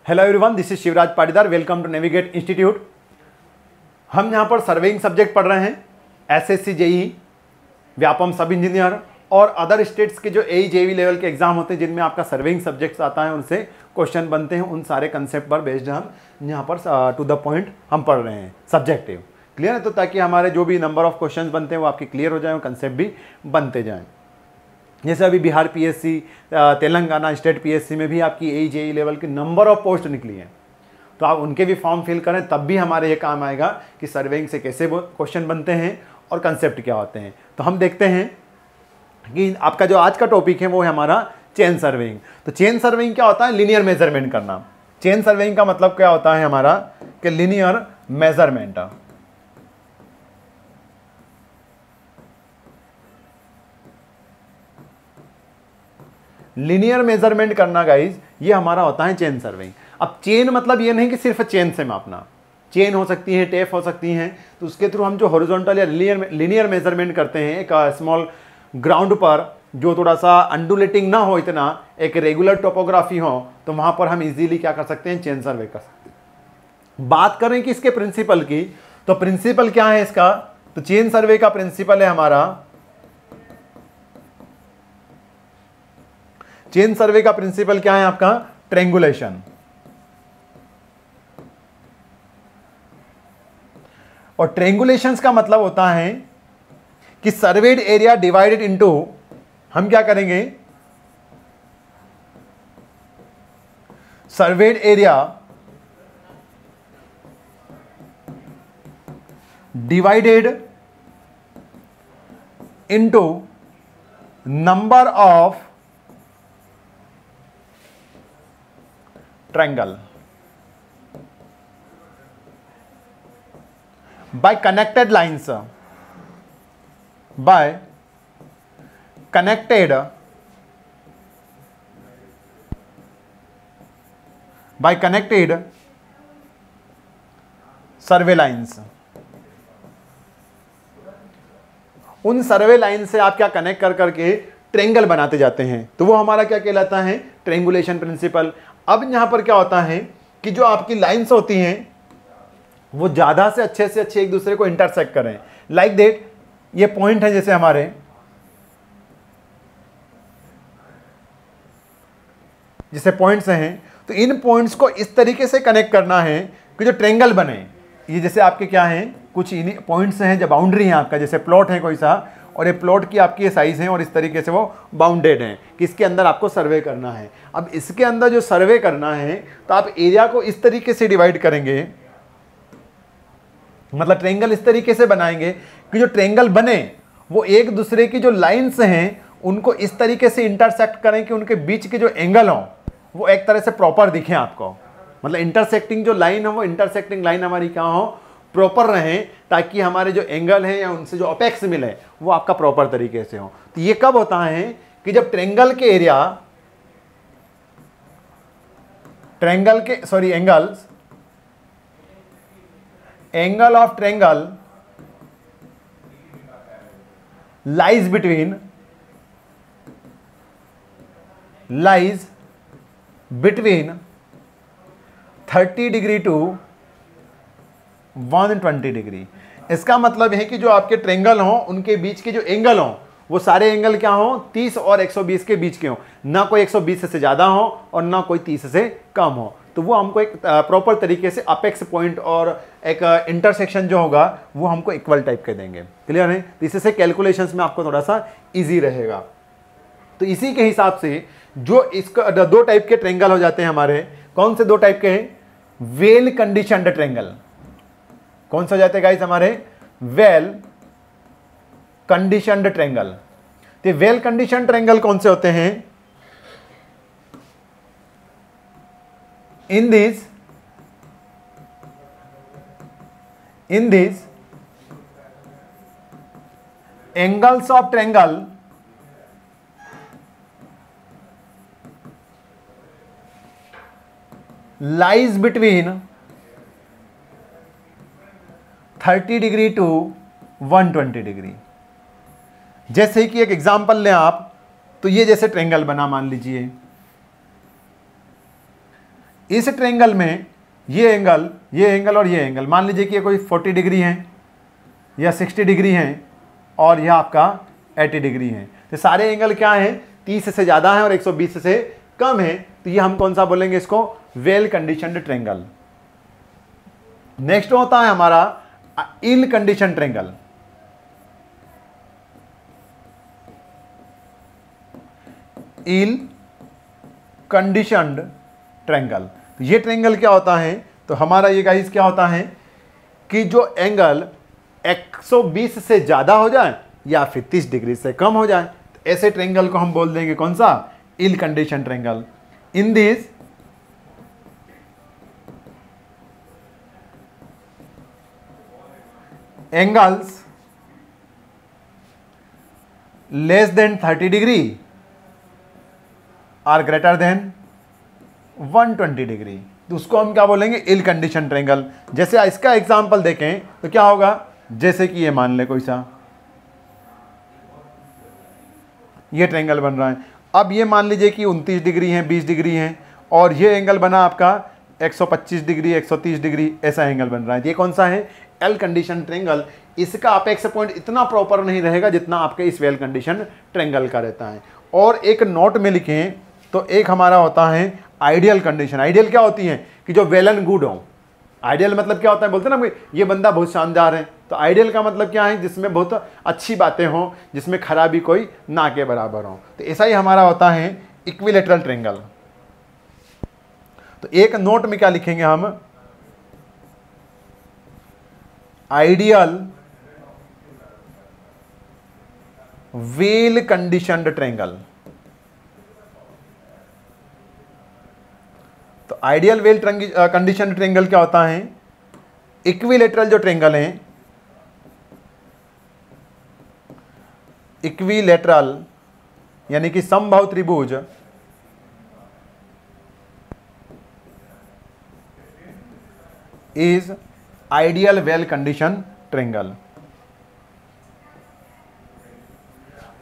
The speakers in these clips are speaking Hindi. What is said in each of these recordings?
Hello everyone, this is Shivraj Patidar. Welcome to Navigate Institute. हम यहाँ पर सर्वेइंग सब्जेक्ट पढ़ रहे हैं। एसएससी जेई, व्यापम सब इंजीनियर और अदर स्टेट्स के जो एई जेई लेवल के एग्जाम होते हैं जिनमें आपका सर्वेइंग सब्जेक्ट्स आता है, उनसे क्वेश्चन बनते हैं। उन सारे कंसेप्ट पर बेस्ड हम यहाँ पर टू द पॉइंट हम पढ़ रहे हैं। सब्जेक्टिव क्लियर है, तो ताकि हमारे जो भी नंबर ऑफ क्वेश्चन बनते हैं वो आपके क्लियर हो जाए, कंसेप्ट भी बनते जाएँ। जैसे अभी Bihar PSC, Telangana state PSC में भी आपकी एई जेई लेवल की नंबर ऑफ पोस्ट निकली हैं, तो आप उनके भी फॉर्म फिल करें, तब भी हमारे ये काम आएगा कि सर्वेइंग से कैसे वो क्वेश्चन बनते हैं और कंसेप्ट क्या होते हैं। तो हम देखते हैं कि आपका जो आज का टॉपिक है वो है हमारा चेन सर्वेइंग। तो चेन सर्वेइंग क्या होता है? लीनियर मेजरमेंट करना। चेन सर्वेइंग का मतलब क्या होता है हमारा कि लीनियर मेजरमेंट। लीनियर मेजरमेंट करना गाइज, ये हमारा होता है चेन सर्वेइंग। अब चेन मतलब ये नहीं कि सिर्फ चेन से मापना, चेन हो सकती है, टेप हो सकती हैं, तो उसके थ्रू हम जो हॉरिजॉन्टल या लीनियर मेजरमेंट करते हैं एक स्मॉल ग्राउंड पर, जो थोड़ा सा अंडुलेटिंग ना हो, इतना एक रेगुलर टोपोग्राफी हो, तो वहां पर हम इजीली क्या कर सकते हैं? चेन सर्वे कर सकते हैं। बात करें कि इसके प्रिंसिपल की, तो प्रिंसिपल क्या है इसका? तो चेन सर्वे का प्रिंसिपल है हमारा, चेन सर्वे का प्रिंसिपल क्या है आपका? ट्रेंगुलेशन। और ट्रेंगुलेशंस का मतलब होता है कि सर्वेड एरिया डिवाइडेड इनटू, हम क्या करेंगे? Served area divided into number of triangle by connected lines, by connected survey lines. उन सर्वे लाइन से आप क्या कनेक्ट कर करके ट्रेंगल बनाते जाते हैं, तो वो हमारा क्या कहलाता है? Triangulation principle. अब यहां पर क्या होता है कि जो आपकी लाइंस होती हैं वो ज्यादा से अच्छे एक दूसरे को इंटरसेक्ट करें। लाइक दैट, ये पॉइंट है जैसे हमारे, जैसे पॉइंट्स हैं, तो इन पॉइंट्स को इस तरीके से कनेक्ट करना है कि जो ट्रेंगल बने। ये जैसे आपके क्या हैं, कुछ इन पॉइंट्स हैं, जो बाउंड्री है आपका, जैसे प्लॉट है कोई सा, और ये प्लॉट की आपकी ये साइज है और इस तरीके से वो बाउंडेड है कि इसके अंदर आपको सर्वे करना है। अब इसके अंदर जो सर्वे करना है, तो आप एरिया को इस तरीके से डिवाइड करेंगे, मतलब ट्रेंगल इस तरीके से बनाएंगे कि जो ट्रेंगल बने वो एक दूसरे की जो लाइंस हैं उनको इस तरीके से इंटरसेक्ट करें कि उनके बीच के जो एंगल हो वो एक तरह से प्रॉपर दिखे आपको। मतलब इंटरसेक्टिंग जो लाइन हो, वो इंटरसेक्टिंग लाइन हमारी क्या हो? प्रॉपर रहे, ताकि हमारे जो एंगल है या उनसे जो अपेक्स मिले वो आपका प्रॉपर तरीके से हो। तो ये कब होता है कि जब ट्रेंगल के area, angle of triangle lies between 30 degree to 120 degree. इसका मतलब है कि जो आपके ट्रेंगल हो उनके बीच के जो एंगल हो वो सारे एंगल क्या हो? 30 और 120 के बीच के हो, ना कोई 120 से ज़्यादा हो और ना कोई 30 से कम हो। तो वो हमको एक प्रॉपर तरीके से अपेक्स पॉइंट और एक इंटरसेक्शन जो होगा वो हमको इक्वल टाइप के देंगे। क्लियर है? तो इससे कैलकुलेशंस में आपको थोड़ा सा ईजी रहेगा। तो इसी के हिसाब से जो इसका दो टाइप के ट्रेंगल हो जाते हैं हमारे, कौन से दो टाइप के हैं? Well conditioned triangle. कौन सा हो जाते हैं गाइस हमारे? Well conditioned triangle. तो वेल कंडीशनड ट्रेंगल कौन से होते हैं? In this angles of triangle lies between 30 degree to 120 degree. जैसे कि एक एग्जांपल लें आप, तो ये जैसे ट्रेंगल बना मान लीजिए, इस ट्रेंगल में ये एंगल और ये एंगल, मान लीजिए कि ये कोई 40 डिग्री है या 60 डिग्री है और यह आपका 80 डिग्री है। तो सारे एंगल क्या है, 30 से ज़्यादा है और 120 से कम है। तो ये हम कौन सा बोलेंगे इसको, वेल कंडीशनड ट्रेंगल। नेक्स्ट होता है हमारा इल कंडीशन ट्रेंगल। इल कंडीशनड ट्रेंगल, ये ट्रेंगल क्या होता है, तो हमारा ये गाइस क्या होता है कि जो एंगल 120 से ज़्यादा हो जाए या फिर 30 डिग्री से कम हो जाए, तो ऐसे ट्रेंगल को हम बोल देंगे कौन सा, ill condition triangle. In this angles less than 30 degree are greater than 120 degree, तो उसको हम क्या बोलेंगे, इल कंडीशन ट्रेंगल। जैसे इसका एग्जांपल देखें तो क्या होगा, जैसे कि ये मान ले कोई सा ये ट्रेंगल बन रहा है। अब ये मान लीजिए कि 29 डिग्री है, 20 डिग्री है और ये एंगल बना आपका 125 डिग्री, 130 डिग्री, ऐसा एंगल बन रहा है। ये कौन सा है, एल कंडीशन ट्रेंगल। इसका अपेक्स पॉइंट इतना प्रॉपर नहीं रहेगा जितना आपके इस वेल कंडीशन ट्रेंगल का रहता है। और एक नोट में लिखें तो एक हमारा होता है आइडियल कंडीशन। आइडियल क्या होती है कि जो वेल एंड गुड हो। आइडियल मतलब क्या होता है, बोलते हैं ना ये बंदा बहुत शानदार है, तो आइडियल का मतलब क्या है, जिसमें बहुत अच्छी बातें हों, जिसमें खराबी कोई ना के बराबर हो। तो ऐसा ही हमारा होता है इक्विलेटरल ट्रेंगल। तो एक नोट में क्या लिखेंगे हम, आइडियल वेल कंडीशनड ट्रेंगल। तो आइडियल वेल कंडीशन ट्रेंगल क्या होता है, इक्विलेटरल जो ट्रेंगल है, इक्विलेटरल यानी कि समबाहु त्रिभुज is ideal well condition triangle.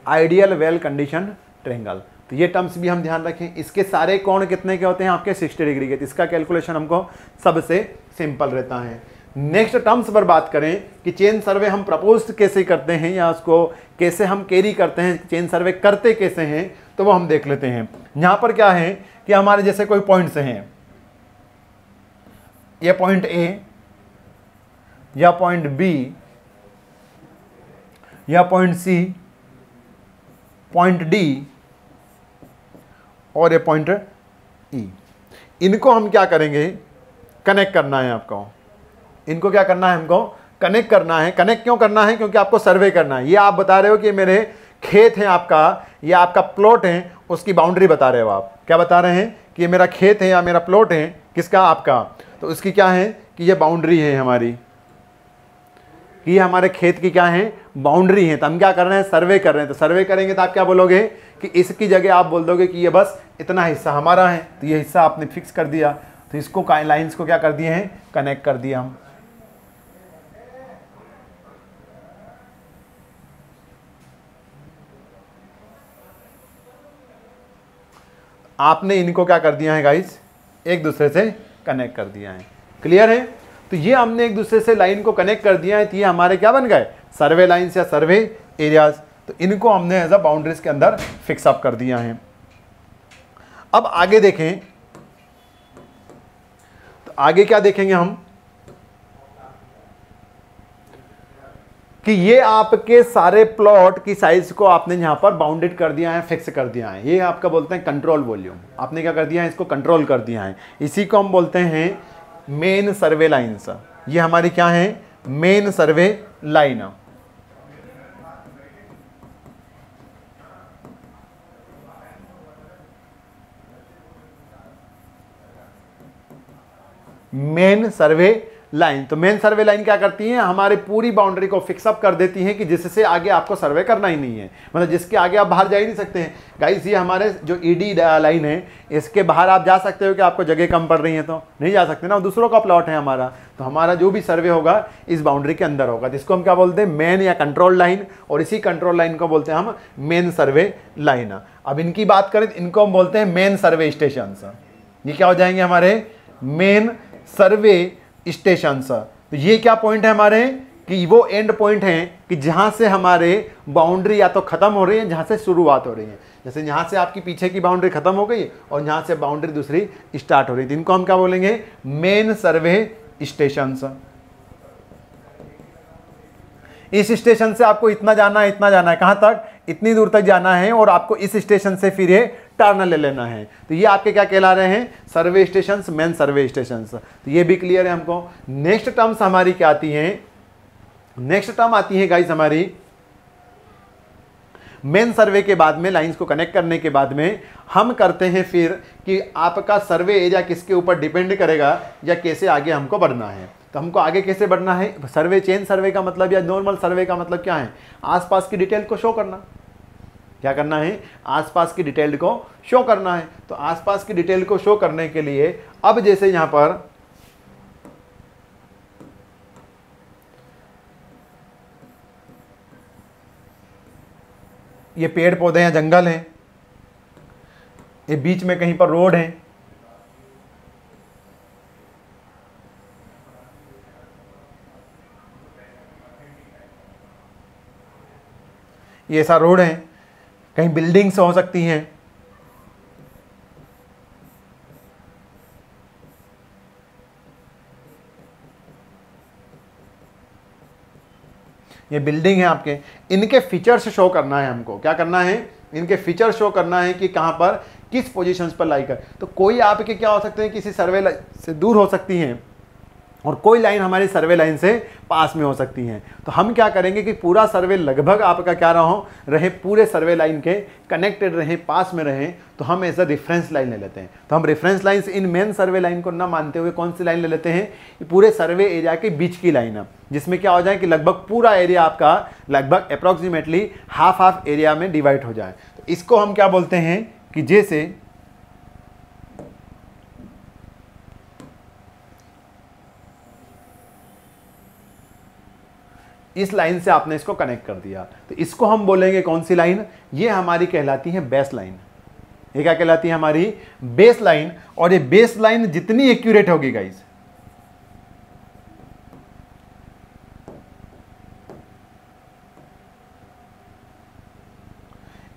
Ideal well condition triangle, तो ये टर्म्स भी हम ध्यान रखें। इसके सारे कोण कितने के होते हैं आपके, 60 डिग्री के। तो इसका कैलकुलेशन हमको सबसे सिंपल रहता है। नेक्स्ट टर्म्स पर बात करें कि चेन सर्वे हम प्रपोज कैसे करते हैं या उसको कैसे हम कैरी करते हैं, चेन सर्वे करते कैसे हैं, तो वो हम देख लेते हैं। यहाँ पर क्या है कि हमारे जैसे कोई पॉइंट्स हैं, ये पॉइंट ए या पॉइंट बी या पॉइंट सी, पॉइंट डी और ये पॉइंट ई, इनको हम क्या करेंगे, कनेक्ट करना है आपको। इनको क्या करना है, हमको कनेक्ट करना है। कनेक्ट क्यों करना है, क्योंकि आपको सर्वे करना है। ये आप बता रहे हो कि मेरे खेत है आपका या आपका प्लॉट है, उसकी बाउंड्री बता रहे हो आप। क्या बता रहे हैं कि ये मेरा खेत है या मेरा प्लॉट है, किसका, आपका। तो उसकी क्या है कि ये बाउंड्री है हमारी, कि ये हमारे खेत की क्या है, बाउंड्री है। तो हम क्या कर रहे हैं, सर्वे कर रहे हैं। तो सर्वे करेंगे तो आप क्या बोलोगे कि इसकी जगह आप बोल दोगे कि ये बस इतना हिस्सा हमारा है। तो ये हिस्सा आपने फिक्स कर दिया, तो इसको लाइंस को क्या कर दिए हैं, कनेक्ट कर दिया हम। आपने इनको क्या कर दिया है गाइस, एक दूसरे से कनेक्ट कर दिया है। क्लियर है। तो ये हमने एक दूसरे से लाइन को कनेक्ट कर दिया है, तो ये हमारे क्या बन गए, सर्वे लाइन्स या सर्वे एरियाज। तो इनको हमने एज अ बाउंड्रीज के अंदर फिक्स अप कर दिया है। अब आगे देखें, तो आगे क्या देखेंगे हम कि ये आपके सारे प्लॉट की साइज को आपने यहां पर बाउंडेड कर दिया है, फिक्स कर दिया है। ये आपका बोलते हैं कंट्रोल वॉल्यूम। आपने क्या कर दिया है, इसको कंट्रोल कर दिया है। इसी को हम बोलते हैं मेन सर्वे लाइन्स। ये हमारी क्या है, मेन सर्वे लाइन। मेन सर्वे लाइन। तो मेन सर्वे लाइन क्या करती है, हमारी पूरी बाउंड्री को फिक्स अप कर देती है कि जिससे आगे आपको सर्वे करना ही नहीं है, मतलब जिसके आगे आप बाहर जा ही नहीं सकते हैं। गाइस ये हमारे जो ईडी लाइन है, इसके बाहर आप जा सकते हो कि आपको जगह कम पड़ रही है, तो नहीं जा सकते ना, दूसरों का प्लॉट है हमारा। तो हमारा जो भी सर्वे होगा इस बाउंड्री के अंदर होगा, जिसको हम क्या बोलते हैं, मेन या कंट्रोल लाइन। और इसी कंट्रोल लाइन को बोलते हैं हम मेन सर्वे लाइन। अब इनकी बात करें तो इनको हम बोलते हैं मेन सर्वे स्टेशन। ये क्या हो जाएंगे हमारे मेन सर्वे स्टेशंस। तो ये क्या पॉइंट है हमारे कि वो एंड पॉइंट हैं कि जहां से हमारे बाउंड्री या तो खत्म हो रही है, जहां से शुरुआत हो रही है। जैसे यहां से आपकी पीछे की बाउंड्री खत्म हो गई और यहां से बाउंड्री दूसरी स्टार्ट हो रही थी, इनको हम क्या बोलेंगे? मेन सर्वे स्टेशंस। इस स्टेशन से आपको इतना जाना है, इतना जाना है, कहां तक? इतनी दूर तक जाना है और आपको इस स्टेशन से फिर ये टर्न ले लेना है। तो ये आपके क्या कहला रहे हैं? सर्वे स्टेशंस, मेन सर्वे स्टेशंस। तो ये भी क्लियर है हमको। नेक्स्ट टर्म्स हमारी क्या आती हैं? नेक्स्ट टर्म आती है गाइस हमारी मेन सर्वे के बाद में, लाइंस को कनेक्ट करने के बाद में हम करते हैं फिर कि आपका सर्वे एरिया किसके ऊपर डिपेंड करेगा या कैसे आगे हमको बढ़ना है। तो हमको आगे कैसे बढ़ना है? सर्वे, चेन सर्वे का मतलब या नॉर्मल सर्वे का मतलब क्या है? आसपास की डिटेल को शो करना। क्या करना है? आसपास की डिटेल को शो करना है। तो आसपास की डिटेल को शो करने के लिए अब जैसे यहां पर ये पेड़ पौधे हैं, जंगल हैं, ये बीच में कहीं पर रोड है, ये ऐसा रोड है, कहीं बिल्डिंग्स हो सकती हैं, ये बिल्डिंग है आपके, इनके फीचर्स शो करना है हमको। क्या करना है? इनके फीचर्स शो करना है कि कहां पर किस पोजीशंस पर लाई कर। तो कोई आपके क्या हो सकते हैं, किसी सर्वे लाइन से दूर हो सकती हैं और कोई लाइन हमारी सर्वे लाइन से पास में हो सकती हैं। तो हम क्या करेंगे कि पूरा सर्वे लगभग आपका क्या रहे, पूरे सर्वे लाइन के कनेक्टेड रहे, पास में रहे, तो हम एज अ रेफरेंस लाइन ले लेते हैं। तो हम reference line in main survey line को ना मानते हुए कौन सी लाइन ले लेते हैं? पूरे सर्वे एरिया के बीच की लाइन है, जिसमें क्या हो जाए कि लगभग पूरा एरिया आपका लगभग अप्रॉक्सीमेटली हाफ एरिया में डिवाइड हो जाए। तो इसको हम क्या बोलते हैं कि जैसे इस लाइन से आपने इसको कनेक्ट कर दिया, तो इसको हम बोलेंगे कौन सी लाइन? ये हमारी कहलाती है बेस लाइन। ये क्या कहलाती है? हमारी बेस लाइन। और ये बेस लाइन जितनी एक्यूरेट होगी गाइस,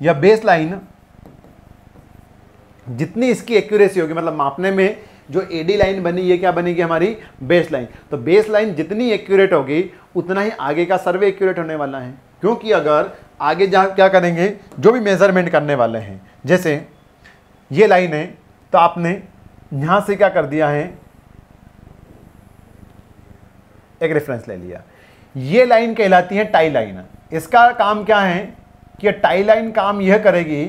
या बेस लाइन जितनी इसकी एक्यूरेसी होगी, मतलब मापने में जो एडी लाइन बनी, ये क्या बनेगी? हमारी बेस लाइन। तो बेस लाइन जितनी एक्यूरेट होगी उतना ही आगे का सर्वे एक्यूरेट होने वाला है। क्योंकि अगर आगे जहाँ क्या करेंगे, जो भी मेजरमेंट करने वाले हैं, जैसे ये लाइन है, तो आपने यहां से क्या कर दिया है? एक रेफरेंस ले लिया। ये लाइन कहलाती है टाई लाइन। इसका काम क्या है कि टाई लाइन काम यह करेगी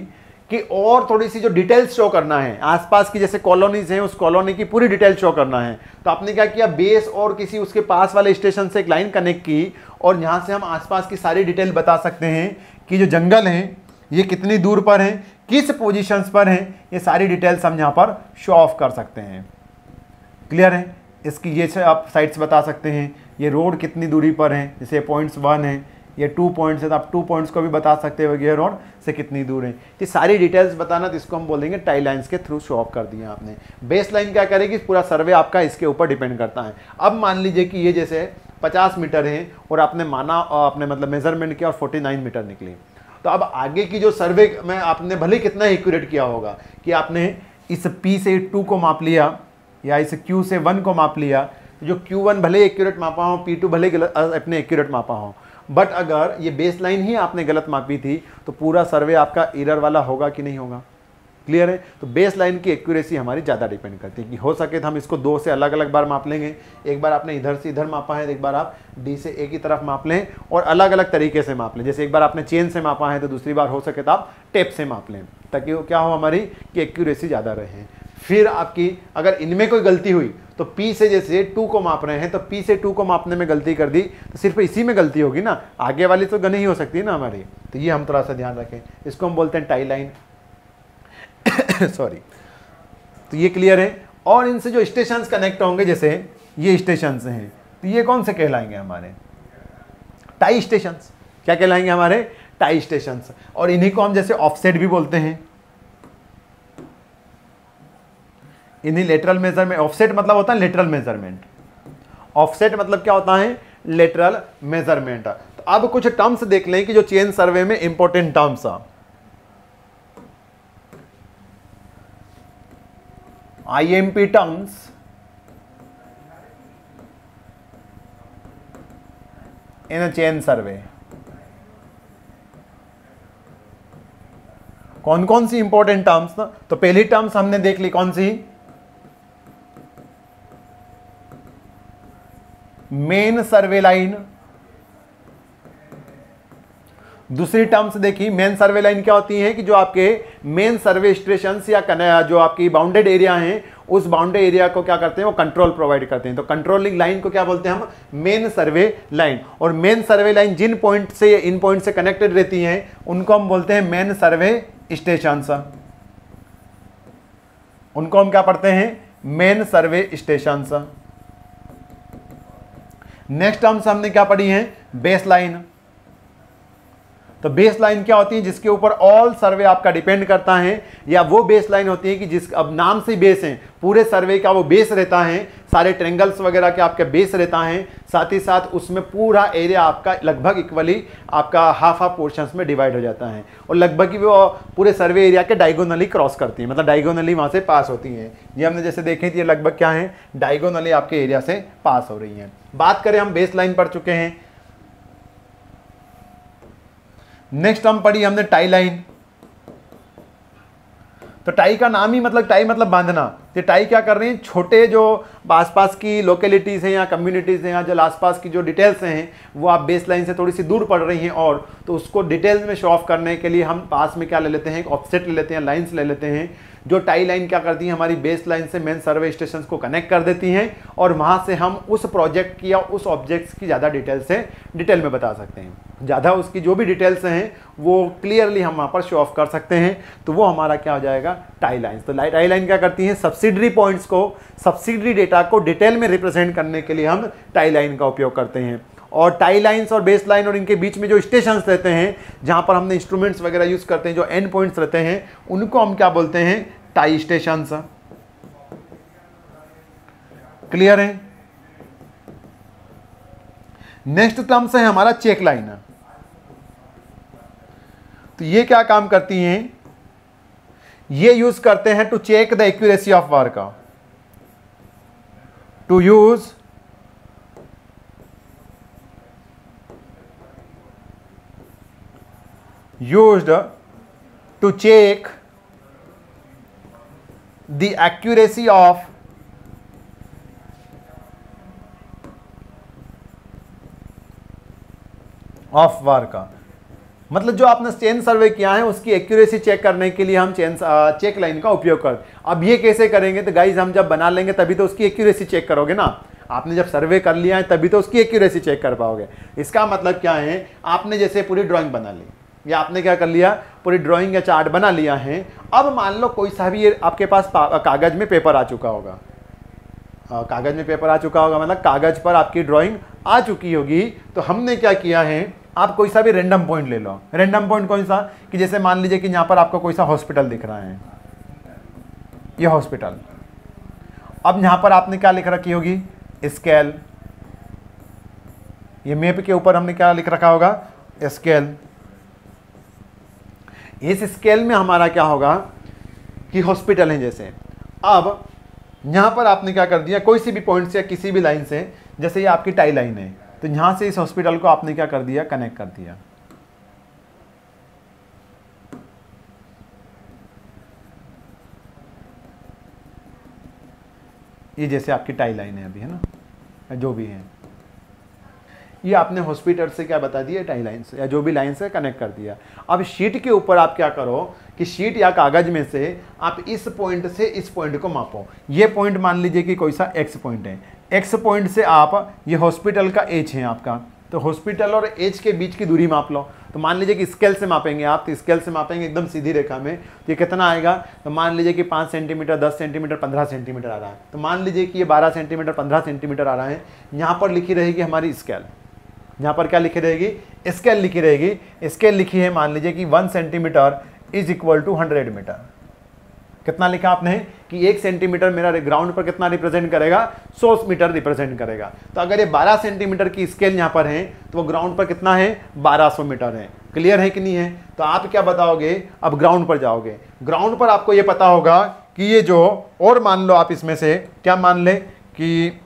कि और थोड़ी सी जो डिटेल्स शो करना है, आसपास की जैसे कॉलोनीज हैं, उस कॉलोनी की पूरी डिटेल शो करना है। तो आपने क्या किया? बेस और किसी उसके पास वाले स्टेशन से एक लाइन कनेक्ट की और यहां से हम आसपास की सारी डिटेल बता सकते हैं कि जो जंगल हैं ये कितनी दूर पर हैं, किस पोजीशंस पर हैं, ये सारी डिटेल्स हम यहां पर शो ऑफ कर सकते हैं। क्लियर है? इसकी ये आप साइट्स बता सकते हैं, ये रोड कितनी दूरी पर है, जैसे पॉइंट्स 1 है, ये 2 पॉइंट्स है, तो आप 2 पॉइंट्स को भी बता सकते हो ये रोड से कितनी दूर है। ये सारी डिटेल्स बताना, तो इसको हम बोलेंगे टाई लाइंस के थ्रू शो ऑफ कर दिया आपने। बेस लाइन क्या करेगी? पूरा सर्वे आपका इसके ऊपर डिपेंड करता है। अब मान लीजिए कि ये जैसे 50 मीटर है और आपने माना, आपने मतलब मेजरमेंट किया और 49 मीटर निकली, तो अब आगे की जो सर्वे में आपने भले कितना एक्यूरेट किया होगा कि आपने इस P से 2 को माप लिया या इस Q से 1 को माप लिया, जो Q1 भले एक्यूरेट मापा हो, P2 भले गलत अपने एक्यूरेट मापा हो, बट अगर ये बेस लाइन ही आपने गलत मापी थी तो पूरा सर्वे आपका एरर वाला होगा कि नहीं होगा? क्लियर है? तो बेस लाइन की एक्यूरेसी हमारी ज़्यादा डिपेंड करती है कि हो सके तो हम इसको 2 से अलग अलग बार माप लेंगे। एक बार आपने इधर से इधर मापा है, एक बार आप D से A की तरफ माप लें और अलग अलग तरीके से माप लें। जैसे एक बार आपने चेन से मापा है तो दूसरी बार हो सके तो आप टेप से माप लें, ताकि वो क्या हो हमारी कि एक्यूरेसी ज़्यादा रहे। फिर आपकी अगर इनमें कोई गलती हुई तो P से जैसे 2 को माप रहे हैं तो P से 2 को मापने में गलती कर दी तो सिर्फ इसी में गलती होगी ना, आगे वाली तो नहीं हो सकती ना हमारी। तो ये हम थोड़ा सा ध्यान रखें, इसको हम बोलते हैं टाई लाइन। सॉरी। तो ये क्लियर है। और इनसे जो स्टेशंस कनेक्ट होंगे, जैसे ये स्टेशंस हैं, तो ये कौन से कहलाएंगे? हमारे टाई स्टेशंस। क्या कहलाएंगे? हमारे टाई स्टेशंस। और इन्हीं को हम जैसे ऑफसेट भी बोलते हैं। इन्हीं लेटरल मेजरमेंट, ऑफसेट मतलब होता है लेटरल मेजरमेंट, ऑफसेट मतलब क्या होता है, लेटरल मेजरमेंट। तो अब कुछ टर्म्स देख लें कि जो चेन सर्वे में इंपॉर्टेंट टर्म्स है। IMP terms in a chain survey, कौन कौन सी इंपॉर्टेंट टर्म्स ना, तो पहली टर्म्स हमने देख ली कौन सी, मेन सर्वे लाइन। दूसरी टर्म्स देखी, मेन सर्वे लाइन क्या होती है कि जो आपके मेन सर्वे स्टेशन या जो आपकी बाउंडेड एरिया हैं उस बाउंडेड एरिया को क्या करते हैं, वो कंट्रोल प्रोवाइड करते हैं। तो कंट्रोलिंग लाइन को क्या बोलते हैं हम, मेन सर्वे लाइन। और मेन सर्वे लाइन जिन पॉइंट से इन पॉइंट से कनेक्टेड रहती हैं उनको हम बोलते हैं मेन सर्वे स्टेशन। उनको हम क्या पढ़ते हैं, मेन सर्वे स्टेशन। नेक्स्ट टर्म्स हमने क्या पढ़ी है, बेस लाइन। तो बेस लाइन क्या होती है, जिसके ऊपर ऑल सर्वे आपका डिपेंड करता है, या वो बेस लाइन होती है कि जिस, अब नाम से बेस है, पूरे सर्वे का वो बेस रहता है, सारे ट्रेंगल्स वगैरह के आपका बेस रहता है, साथ ही साथ उसमें पूरा एरिया आपका लगभग इक्वली आपका हाफ पोर्शंस में डिवाइड हो जाता है, और लगभग ही वो पूरे सर्वे एरिया के डायगोनली क्रॉस करती है, मतलब डायगोनली वहाँ से पास होती हैं। ये हमने जैसे देखे थे, ये लगभग क्या है, डायगोनली आपके एरिया से पास हो रही हैं। बात करें, हम बेस लाइन पढ़ चुके हैं। नेक्स्ट हम पढ़ी हमने टाई लाइन। तो टाई का नाम ही मतलब, टाई मतलब बांधना। ये टाई क्या कर रही है, छोटे जो आसपास की लोकेलिटीज़ हैं या कम्युनिटीज़ हैं या जो आसपास की जो डिटेल्स हैं वो आप बेस लाइन से थोड़ी सी दूर पड़ रही हैं, और तो उसको डिटेल्स में शो ऑफ करने के लिए हम पास में क्या ले लेते हैं, एक ऑफसेट ले लेते हैं, लाइन्स ले लेते हैं। जो टाई लाइन क्या करती है, हमारी बेस लाइन से मेन सर्वे स्टेशन को कनेक्ट कर देती हैं, और वहाँ से हम उस प्रोजेक्ट की या उस ऑब्जेक्ट्स की ज़्यादा डिटेल में बता सकते हैं। ज़्यादा उसकी जो भी डिटेल्स हैं वो क्लियरली हम वहाँ पर शो ऑफ कर सकते हैं। तो वो हमारा क्या हो जाएगा, टाई लाइन्स। तो टाई लाइन क्या करती हैं, सब्सिडरी पॉइंट्स को, सब्सिडरी डेटा को डिटेल में रिप्रेजेंट करने के लिए हम टाई लाइन का उपयोग करते हैं। और टाई लाइन्स और बेस लाइन और इनके बीच में जो स्टेशंस रहते हैं, जहाँ पर हमने इंस्ट्रूमेंट्स वगैरह यूज़ करते हैं, जो एंड पॉइंट्स रहते हैं, उनको हम क्या बोलते हैं, टाई स्टेशंस। क्लियर है। नेक्स्ट टर्म्स है हमारा चेक लाइन। तो ये क्या काम करती हैं, ये यूज करते हैं to check the accuracy of work, to use used to check the accuracy of work. मतलब जो आपने चेन सर्वे किया है उसकी एक्यूरेसी चेक करने के लिए हम चेक लाइन का उपयोग कर। अब ये कैसे करेंगे, तो गाइज हम जब बना लेंगे तभी तो उसकी एक्यूरेसी चेक करोगे ना। आपने जब सर्वे कर लिया है तभी तो उसकी एक्यूरेसी चेक कर पाओगे। इसका मतलब क्या है, आपने जैसे पूरी ड्राइंग बना ली, या आपने क्या कर लिया, पूरी ड्राइंग या चार्ट बना लिया है। अब मान लो कोई सा भी आपके पास कागज में पेपर आ चुका होगा, कागज में पेपर आ चुका होगा मतलब कागज पर आपकी ड्राइंग आ चुकी होगी। तो हमने क्या किया है, आप कोई सा भी रैंडम पॉइंट ले लो। रैंडम पॉइंट कौन सा, कि जैसे मान लीजिए कि यहाँ पर आपको कोई सा हॉस्पिटल दिख रहा है, ये हॉस्पिटल। अब यहाँ पर आपने क्या लिख रखी होगी, स्केल। ये मैप के ऊपर हमने क्या लिख रखा होगा, स्केल। इस स्केल में हमारा क्या होगा कि हॉस्पिटल है जैसे। अब यहाँ पर आपने क्या कर दिया, कोई सी भी पॉइंट से या किसी भी लाइन से, जैसे ये आपकी टाई लाइन है, तो यहाँ से इस हॉस्पिटल को आपने क्या कर दिया, कनेक्ट कर दिया। ये जैसे आपकी टाई लाइन है अभी, है ना, जो भी है, ये आपने हॉस्पिटल से क्या बता दिया, टाई लाइन से या जो भी लाइन से कनेक्ट कर दिया। अब शीट के ऊपर आप क्या करो कि शीट या कागज में से आप इस पॉइंट से इस पॉइंट को मापो। ये पॉइंट मान लीजिए कि कोई सा एक्स पॉइंट है, एक्स पॉइंट से आप ये हॉस्पिटल का एज है आपका, तो हॉस्पिटल और एज के बीच की दूरी माप लो। तो मान लीजिए कि स्केल से मापेंगे आप, तो स्केल से मापेंगे एकदम सीधी रेखा में, तो ये कितना आएगा, तो मान लीजिए कि 5 सेंटीमीटर, 10 सेंटीमीटर, 15 सेंटीमीटर आ रहा है। तो मान लीजिए कि ये 12 सेंटीमीटर, 15 सेंटीमीटर आ रहा है। यहाँ पर लिखी रहेगी हमारी स्केल, यहाँ पर क्या लिखी रहेगी, स्केल लिखी रहेगी। स्केल लिखी है मान लीजिए कि 1 centimetre is equal to 100 metre. कितना लिखा आपने कि 1 सेंटीमीटर मेरा ग्राउंड पर कितना रिप्रेजेंट करेगा, 100 मीटर रिप्रेजेंट करेगा। तो अगर ये 12 सेंटीमीटर की स्केल यहाँ पर है तो वो ग्राउंड पर कितना है, 1200 मीटर है। क्लियर है कि नहीं है? तो आप क्या बताओगे, अब ग्राउंड पर जाओगे, ग्राउंड पर आपको ये पता होगा कि ये जो, और मान लो आप इसमें से क्या मान ले कि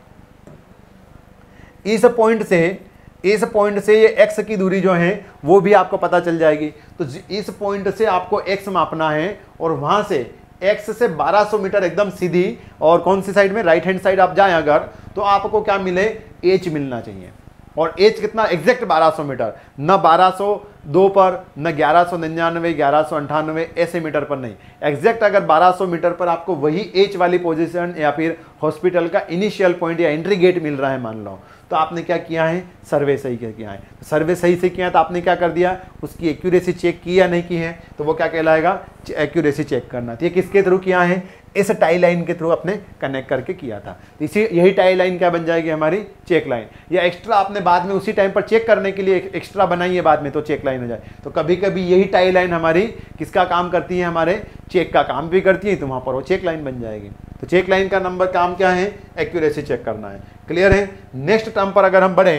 इस पॉइंट से ये x की दूरी जो है वो भी आपको पता चल जाएगी। तो इस पॉइंट से आपको x मापना है और वहां से x से 1200 मीटर एकदम सीधी, और कौन सी साइड में, राइट हैंड साइड आप जाएं अगर, तो आपको क्या मिले, h मिलना चाहिए। और h कितना, एग्जैक्ट 1200 मीटर, न 1202 पर, न 1199, 1198 ऐसे मीटर पर नहीं, एग्जैक्ट अगर 1200 मीटर पर आपको वही h वाली पोजीशन या फिर हॉस्पिटल का इनिशियल पॉइंट या एंट्री गेट मिल रहा है मान लो, तो आपने क्या किया है, सर्वे सही किया है। सर्वे सही से किया है तो आपने क्या कर दिया, उसकी एक्यूरेसी चेक की या नहीं की है, तो वो क्या कहलाएगा, एक्यूरेसी चेक करना। तो ये किसके थ्रू किया है, इस टाई लाइन के थ्रू अपने कनेक्ट करके किया था। तो इसी यही टाई लाइन क्या बन जाएगी हमारी, चेक लाइन। या एक्स्ट्रा आपने बाद में उसी टाइम पर चेक करने के लिए एक्स्ट्रा बनाई है बाद में, तो चेक लाइन हो जाए। तो कभी कभी यही टाई लाइन हमारी किसका काम करती है, हमारे चेक का काम भी करती है, तो वहाँ पर वो चेक लाइन बन जाएगी। तो चेक लाइन का नंबर काम क्या है, एक्यूरेसी चेक करना है। क्लियर है? नेक्स्ट टर्म पर अगर हम बढ़े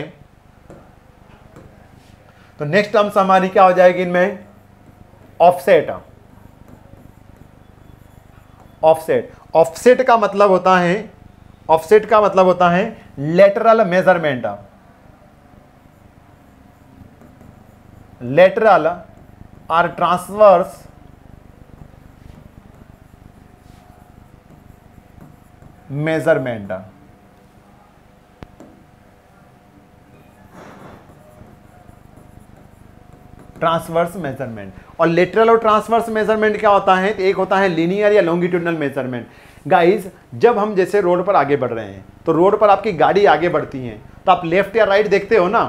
तो नेक्स्ट टर्म्स हमारी क्या हो जाएगी इनमें, ऑफसेट। ऑफसेट का मतलब होता है, ऑफसेट का मतलब होता है लेटरल मेजरमेंट। लेटरल और ट्रांसवर्स मेजरमेंट। Transverse measurement. और लेटरल और ट्रांसवर्स मेजरमेंट क्या होता है, एक होता है लीनियर या लॉन्गिट्यूडनल मेजरमेंट। गाइस जब हम जैसे रोड पर आगे बढ़ रहे हैं, तो रोड पर आपकी गाड़ी आगे बढ़ती है, तो आप लेफ्ट या राइट देखते हो ना,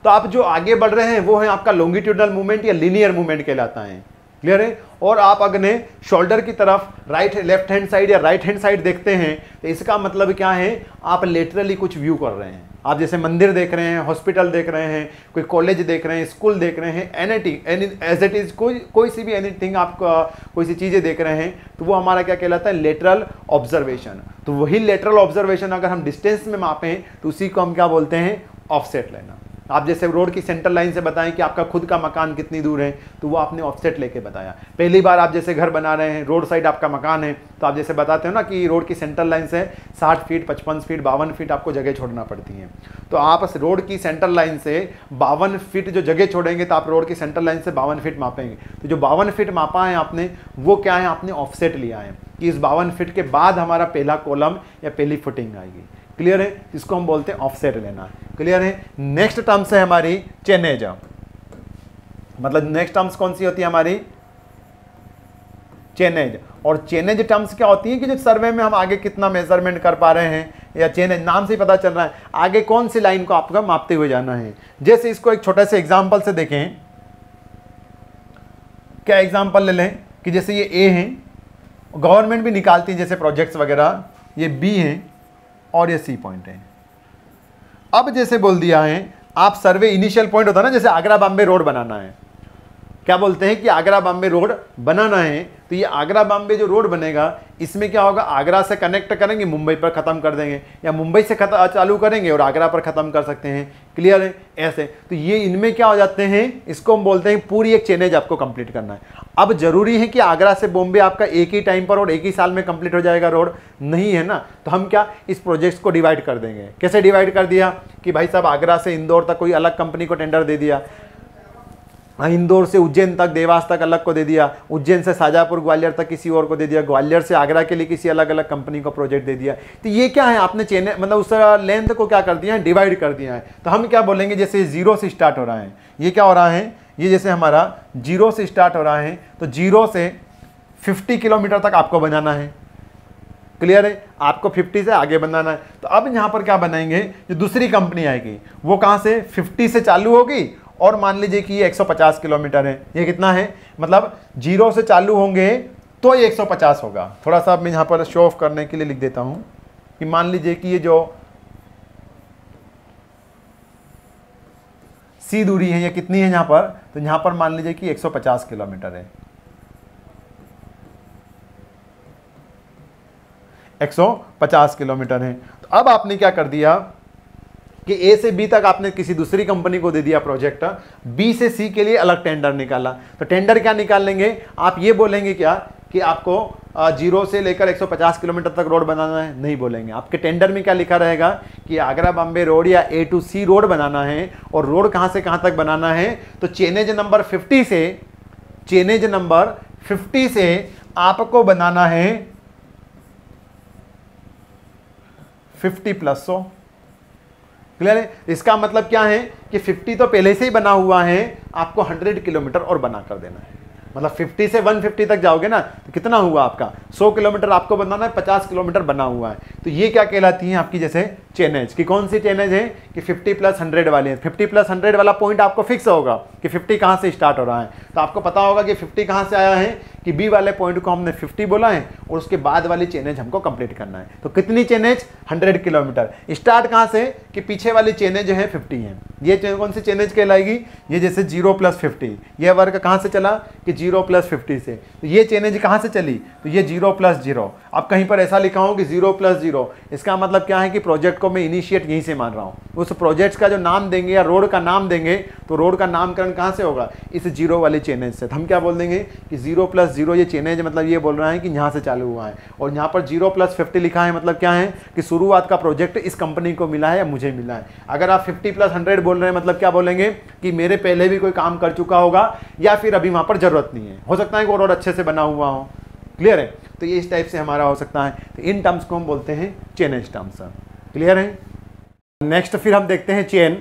तो आप जो आगे बढ़ रहे हैं वो है आपका लॉन्गिट्यूडनल मूवमेंट या लीनियर मूवमेंट कहलाता है। क्लियर है? और आप अगले शोल्डर की तरफ लेफ्ट हैंड साइड या राइट हैंड साइड देखते हैं, तो इसका मतलब क्या है, आप लेटरली कुछ व्यू कर रहे हैं। आप जैसे मंदिर देख रहे हैं, हॉस्पिटल देख रहे हैं, कोई कॉलेज देख रहे हैं, स्कूल देख रहे हैं, एनीथिंग एज इट इज, कोई सी भी एनीथिंग आप कोई सी चीज़ें देख रहे हैं, तो वो हमारा क्या कहलाता है, लेटरल ऑब्जर्वेशन। तो वही लेटरल ऑब्जर्वेशन अगर हम डिस्टेंस में मापें तो उसी को हम क्या बोलते हैं, ऑफसेट लेना। आप जैसे रोड की सेंटर लाइन से बताएं कि आपका खुद का मकान कितनी दूर है, तो वो आपने ऑफसेट लेके बताया। पहली बार आप जैसे घर बना रहे हैं, रोड साइड आपका मकान है, तो आप जैसे बताते हो ना कि रोड की सेंटर लाइन से 60 फीट, 55 फीट, 52 फीट आपको जगह छोड़ना पड़ती है। तो आप रोड की सेंटर लाइन से 52 फीट जो जगह छोड़ेंगे, तो आप रोड की सेंटर लाइन से 52 फीट मापेंगे। तो जो 52 फीट मापा है आपने, वो क्या है, आपने ऑफसेट लिया है कि इस 52 फीट के बाद हमारा पहला कॉलम या पहली फुटिंग आएगी। क्लियर है? इसको हम बोलते हैं ऑफसेट लेना। क्लियर है? नेक्स्ट टर्म्स है हमारी चेनेज। मतलब नेक्स्ट टर्म्स कौन सी होती है हमारी, चेनेज। और चेनेज टर्म्स क्या होती है कि जो सर्वे में हम आगे कितना मेजरमेंट कर पा रहे हैं, या चेनेज नाम से ही पता चल रहा है आगे कौन सी लाइन को आपका मापते हुए जाना है। जैसे इसको एक छोटे से एग्जांपल से देखें, क्या एग्जांपल ले लें कि जैसे ये ए है, गवर्नमेंट भी निकालती है जैसे प्रोजेक्ट्स वगैरह, ये बी है और ये सी पॉइंट है। अब जैसे बोल दिया है, आप सर्वे इनिशियल पॉइंट होता है ना, जैसे आगरा बॉम्बे रोड बनाना है, क्या बोलते हैं कि आगरा बॉम्बे रोड बनाना है, तो ये आगरा बॉम्बे जो रोड बनेगा, इसमें क्या होगा, आगरा से कनेक्ट करेंगे, मुंबई पर ख़त्म कर देंगे, या मुंबई से चालू करेंगे और आगरा पर ख़त्म कर सकते हैं। क्लियर है? ऐसे तो ये इनमें क्या हो जाते हैं, इसको हम बोलते हैं पूरी एक चेनेज आपको कंप्लीट करना है। अब जरूरी है कि आगरा से बॉम्बे आपका एक ही टाइम पर और एक ही साल में कंप्लीट हो जाएगा रोड, नहीं है ना। तो हम क्या इस प्रोजेक्ट्स को डिवाइड कर देंगे। कैसे डिवाइड कर दिया कि भाई साहब आगरा से इंदौर तक कोई अलग कंपनी को टेंडर दे दिया, इंदौर से उज्जैन तक, देवास तक अलग को दे दिया, उज्जैन से शाजापुर ग्वालियर तक किसी और को दे दिया, ग्वालियर से आगरा के लिए किसी अलग अलग कंपनी को प्रोजेक्ट दे दिया। तो ये क्या है, आपने चेन मतलब उस लेंथ को क्या कर दिया है, डिवाइड कर दिया है। तो हम क्या बोलेंगे, जैसे जीरो से स्टार्ट हो रहा है, ये क्या हो रहा है, ये जैसे हमारा जीरो से स्टार्ट हो रहा है, तो जीरो से 50 किलोमीटर तक आपको बनाना है। क्लियर है? आपको 50 से आगे बनाना है। तो अब यहाँ पर क्या बनाएंगे, जो दूसरी कंपनी आएगी वो कहाँ से 50 से चालू होगी, और मान लीजिए कि ये 150 किलोमीटर है। ये कितना है, मतलब जीरो से चालू होंगे तो ये 150 होगा। थोड़ा सा मैं यहाँ पर शो ऑफ करने के लिए लिख देता हूँ कि मान लीजिए कि ये जो सी दूरी है, ये कितनी है यहाँ पर, तो यहाँ पर मान लीजिए कि 150 किलोमीटर है। 150 किलोमीटर है। तो अब आपने क्या कर दिया कि ए से बी तक आपने किसी दूसरी कंपनी को दे दिया प्रोजेक्ट, बी से सी के लिए अलग टेंडर निकाला। तो टेंडर क्या निकाल लेंगे आप, ये बोलेंगे क्या कि आपको 0 से लेकर 150 किलोमीटर तक रोड बनाना है, नहीं बोलेंगे। आपके टेंडर में क्या लिखा रहेगा कि आगरा बॉम्बे रोड या A to C रोड बनाना है, और रोड कहां से कहां तक बनाना है, तो चेनेज नंबर 50 से आपको बनाना है 50+100। क्लियर है? इसका मतलब क्या है कि 50 तो पहले से ही बना हुआ है, आपको 100 किलोमीटर और बना कर देना है। मतलब 50 से 150 तक जाओगे ना तो कितना हुआ आपका 100 किलोमीटर आपको बनाना है, 50 किलोमीटर बना हुआ है। तो ये क्या कहलाती है आपकी जैसे चेनेज की। कौन सी चेनेज है कि 50+100 वाली है। 50+100 वाला पॉइंट आपको फिक्स होगा कि 50 कहाँ से स्टार्ट हो रहा है। तो आपको पता होगा कि 50 कहाँ से आया है कि बी वाले पॉइंट को हमने 50 बोला है और उसके बाद वाली चेनेज हमको कंप्लीट करना है। तो कितनी चेनेज 100 किलोमीटर। स्टार्ट कहाँ से कि पीछे वाली चेनेज जो है 50 है। ये कौन सी चेनेज कहलाएगी, ये जैसे 0+50, यह वर्ग कहाँ से चला कि 0+50 से। तो ये चेनेज कहाँ से चली, तो ये 0+0। अब कहीं पर ऐसा लिखा हो कि 0+0, इसका मतलब क्या है कि प्रोजेक्ट को मैं इनिशिएट यहीं से मान रहा हूँ। उस प्रोजेक्ट का जो नाम देंगे या रोड का नाम देंगे तो रोड का नामकरण कहाँ से होगा, इस 0 वाली चेनेज से। तो हम क्या बोल देंगे कि 0+0 ये चेनेज, मतलब ये बोल रहा है कि यहाँ से चालू हुआ है। और यहाँ पर 0+50 लिखा है, मतलब क्या है कि शुरुआत का प्रोजेक्ट इस कंपनी को मिला है या मुझे मिला है। अगर आप 50+100 बोल रहे हैं मतलब क्या बोलेंगे कि मेरे पहले भी कोई काम कर चुका होगा या फिर अभी वहाँ पर जरूरत नहीं है। हो सकता है कि वो रोड अच्छे से बना हुआ हो। क्लियर है? तो ये इस टाइप से हमारा हो सकता है। तो इन टर्म्स को हम बोलते हैं चेनेज टर्म्स। क्लियर है? नेक्स्ट फिर हम देखते हैं चेन।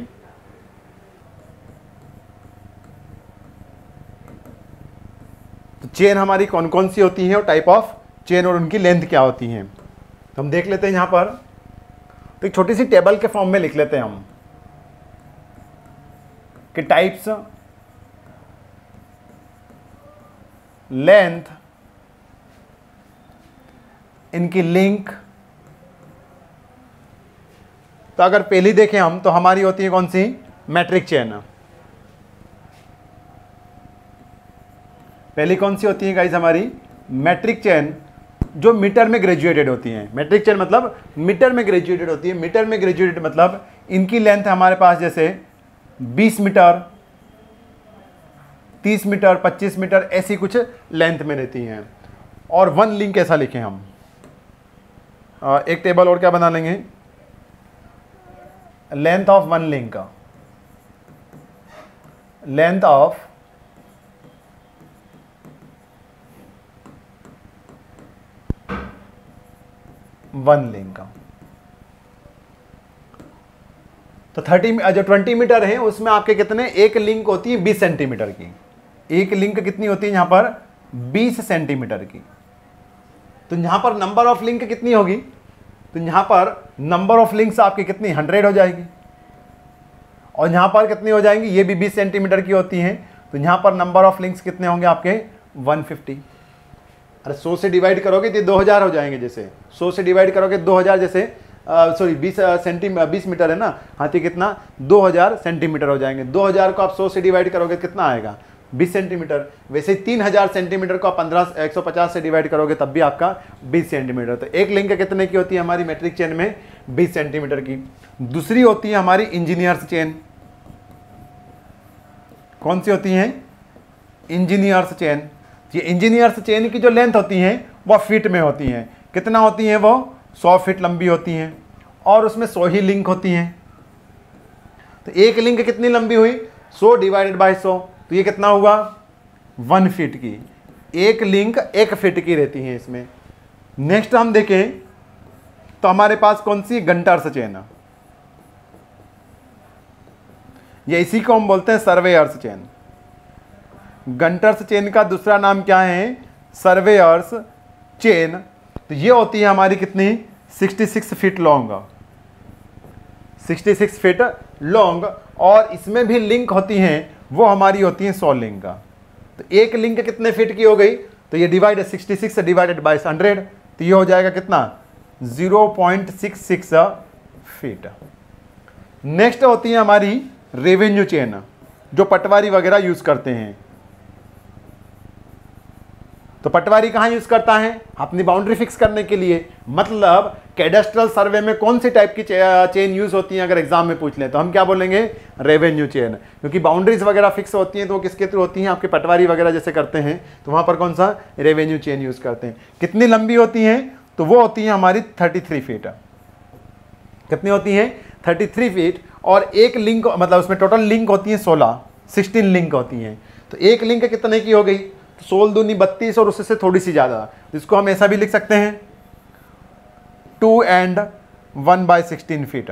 तो चेन हमारी कौन कौन सी होती है और टाइप ऑफ चेन और उनकी लेंथ क्या होती है, तो हम देख लेते हैं यहाँ पर। तो एक छोटी सी टेबल के फॉर्म में लिख लेते हैं हम कि टाइप्स, लेंथ, इनकी लिंक। तो अगर पहली देखें हम तो हमारी होती है कौन सी, मैट्रिक चेन। पहली कौन सी होती है गाइस हमारी, मैट्रिक चेन, जो मीटर में ग्रेजुएटेड होती हैं। मैट्रिक चेन मतलब मीटर में ग्रेजुएटेड होती है। मीटर में ग्रेजुएटेड मतलब इनकी लेंथ हमारे पास जैसे 20 मीटर, 30 मीटर, 25 मीटर, ऐसी कुछ लेंथ में रहती हैं। और वन लिंक ऐसा लिखें हम, एक टेबल और क्या बना लेंगे, length of one link, length of one link. तो 20 मीटर है उसमें आपके कितने, एक लिंक होती है 20 सेंटीमीटर की। एक लिंक कितनी होती है यहां पर, 20 सेंटीमीटर की। तो यहां पर नंबर ऑफ लिंक कितनी होगी, तो यहां पर नंबर ऑफ लिंक्स आपकी कितनी 100 हो जाएगी। और यहां पर कितनी हो जाएंगी, ये भी 20 सेंटीमीटर की होती हैं। तो यहां पर नंबर ऑफ लिंक्स कितने होंगे आपके 150। अरे 100 से डिवाइड करोगे तो 2000 हो जाएंगे। जैसे 100 से डिवाइड करोगे 2000, जैसे सॉरी 20 मीटर है ना, हाँ तो कितना 2000 सेंटीमीटर हो जाएंगे। 2000 को आप 100 से डिवाइड करोगे कितना आएगा 20 सेंटीमीटर। वैसे 3000 सेंटीमीटर को आप 150 से डिवाइड करोगे तब भी आपका 20 सेंटीमीटर। तो एक लिंक कितने की होती है हमारी मैट्रिक चेन में, 20 सेंटीमीटर की। दूसरी होती है हमारी इंजीनियर्स चेन। कौन सी होती है, इंजीनियर्स चेन। ये इंजीनियर्स चेन की जो लेंथ होती है वह फीट में होती हैं। कितना होती हैं वो, 100 फीट लंबी होती हैं और उसमें 100 ही लिंक होती हैं। तो एक लिंक कितनी लंबी हुई, 100 डिवाइडेड बाय 100, तो ये कितना हुआ 1 फीट की। एक लिंक 1 फीट की रहती है इसमें। नेक्स्ट हम देखें तो हमारे पास कौन सी, गंटर्स चेन। ये इसी को हम बोलते हैं सर्वेयर्स चेन। गंटर्स चेन का दूसरा नाम क्या है, सर्वेयर्स चेन। तो ये होती है हमारी कितनी, 66 फीट लॉन्ग, 66 फीट लॉन्ग। और इसमें भी लिंक होती हैं, वो हमारी होती हैं 100 लिंक। तो एक लिंक कितने फीट की हो गई, तो ये डिवाइड 66 डिवाइडेड बाय 100, तो ये हो जाएगा कितना 0.66 फीट। नेक्स्ट होती है हमारी रेवेन्यू चेन, जो पटवारी वगैरह यूज करते हैं। तो पटवारी कहाँ यूज करता है? अपनी बाउंड्री फिक्स करने के लिए। मतलब कैडेस्ट्रल सर्वे में कौन सी टाइप की चेन यूज होती है अगर एग्जाम में पूछ लें तो हम क्या बोलेंगे? Revenue chain. क्योंकि बाउंड्रीज वगैरह फिक्स होती हैं तो वो किसके थ्रू होती हैं? आपके पटवारी वगैरह जैसे करते हैं तो वहां पर कौन सा रेवेन्यू चेन यूज करते हैं। कितनी लंबी होती हैं? तो वो होती है हमारी 33 फीट। कितनी होती है? 33 फीट। और एक लिंक, मतलब उसमें टोटल लिंक होती है 16 लिंक होती हैं। तो एक लिंक कितने की हो गई? 16 दूनी 32 और उससे थोड़ी सी ज़्यादा। जिसको हम ऐसा भी लिख सकते हैं 2 and 1/16 फीट।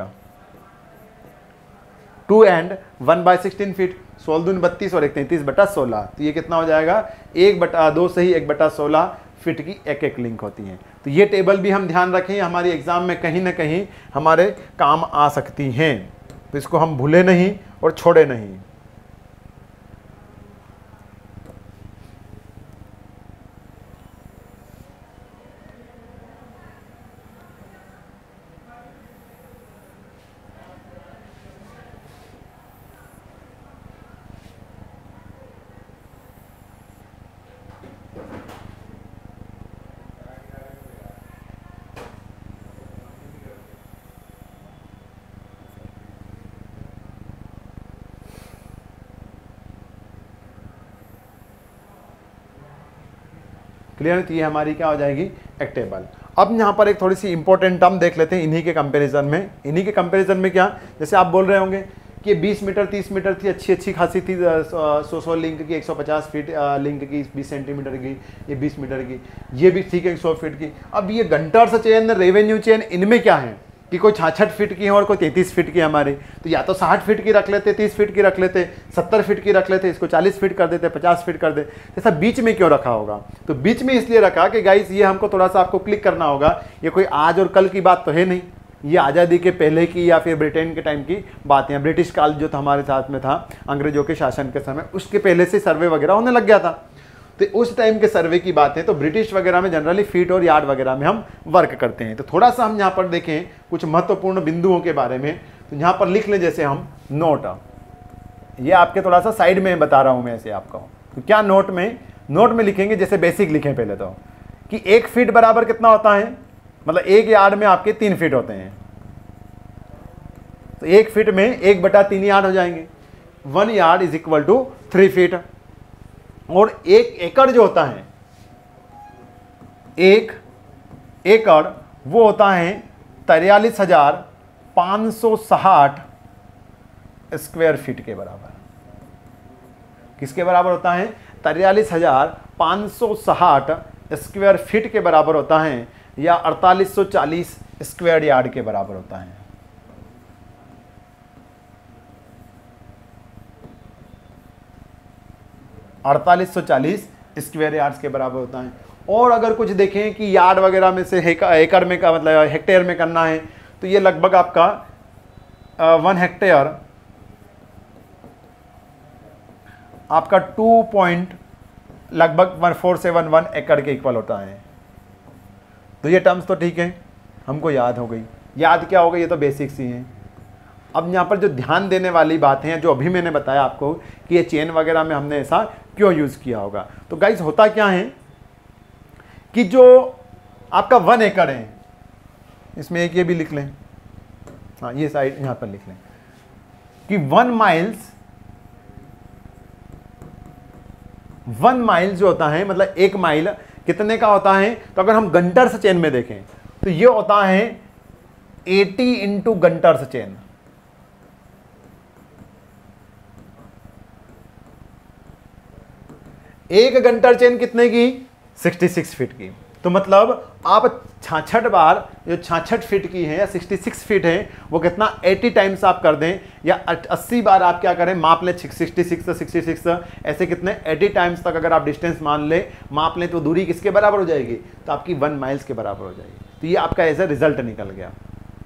2 and 1/16 feet. 16 दूनी 32 और 1 33/16। तो ये कितना हो जाएगा? 1/2 से ही 1/16 फीट की एक एक लिंक होती है। तो ये टेबल भी हम ध्यान रखें, हमारी एग्जाम में कहीं ना कहीं हमारे काम आ सकती हैं। तो इसको हम भूले नहीं और छोड़े नहीं। क्लियर? तो ये हमारी क्या हो जाएगी? एक टेबल। अब यहाँ पर एक थोड़ी सी इंपॉर्टेंट टर्म देख लेते हैं इन्हीं के कंपैरिजन में। इन्हीं के कंपैरिजन में क्या, जैसे आप बोल रहे होंगे कि 20 मीटर 30 मीटर थी, अच्छी खासी थी, 100 लिंक की, 150 फीट लिंक की, 20 सेंटीमीटर की, ये 20 मीटर की, ये भी ठीक है 100 फीट की। अब ये गंटर्स चेन, रेवेन्यू चेन, इनमें क्या है कि कोई 66 फीट की है और कोई 33 फीट की है हमारी। तो या तो 60 फीट की रख लेते, 30 फीट की रख लेते, 70 फीट की रख लेते, इसको 40 फीट कर देते, 50 फीट कर देते। जैसा बीच में क्यों रखा होगा? तो बीच में इसलिए रखा कि गाइस ये हमको थोड़ा सा आपको क्लिक करना होगा। ये कोई आज और कल की बात तो है नहीं, ये आज़ादी के पहले की या फिर ब्रिटेन के टाइम की बात है। ब्रिटिश काल जो था हमारे साथ में था, अंग्रेजों के शासन के समय, उसके पहले से सर्वे वगैरह होने लग गया था। तो उस टाइम के सर्वे की बात है। तो ब्रिटिश वगैरह में जनरली फीट और यार्ड वगैरह में हम वर्क करते हैं। तो थोड़ा सा हम यहाँ पर देखें कुछ महत्वपूर्ण बिंदुओं के बारे में। तो यहाँ पर लिख लें जैसे हम नोट, ये आपके थोड़ा सा साइड में बता रहा हूँ मैं ऐसे आपको। तो क्या नोट में लिखेंगे, जैसे बेसिक लिखें पहले तो, कि 1 फीट बराबर कितना होता है? मतलब 1 यार्ड में आपके 3 फीट होते हैं। तो 1 फीट में 1/3 यार्ड हो जाएंगे। 1 yard is equal to 3 feet. और 1 एकड़ जो होता है, 1 एकड़ वो होता है 43,560 स्क्वायर फीट के बराबर। किसके बराबर होता है? 43,560 स्क्वायर फीट के बराबर होता है, या 4840 स्क्वायर यार्ड के बराबर होता है। स्क्वायर यार्ड्स के बराबर होता है। और अगर कुछ देखें कि यार्ड वगैरह में से एकड़ में का मतलब हेक्टेयर में करना है, तो ये लगभग आपका 1 हेक्टेयर आपका 2.1471 एकड़ के इक्वल होता है। तो ये टर्म्स तो ठीक है, हमको याद हो गई। याद क्या हो गई? ये तो बेसिक्स ही हैं। अब यहाँ पर जो ध्यान देने वाली बातें हैं, जो अभी मैंने बताया आपको कि ये चेन वगैरह में हमने ऐसा क्यों यूज़ किया होगा। तो गाइस होता क्या है कि जो आपका 1 एकड़ है, इसमें एक ये भी लिख लें, हाँ ये साइड यहाँ पर लिख लें कि 1 माइल जो होता है, मतलब 1 माइल कितने का होता है? तो अगर हम गंटर्स चेन में देखें तो ये होता है 80 इंटू गंटर्स चेन। एक गंटर चेन कितने की? 66 फीट की। तो मतलब आप 66 बार, जो 66 फीट की है या 66 फीट है, वो कितना 80 टाइम्स आप कर दें, या 80 बार आप क्या करें, माप लें 66 ऐसे कितने 80 टाइम्स तक अगर आप डिस्टेंस मान लें, माप लें, तो दूरी किसके बराबर हो जाएगी? तो आपकी 1 माइल्स के बराबर हो जाएगी। तो ये आपका ऐसा रिजल्ट निकल गया।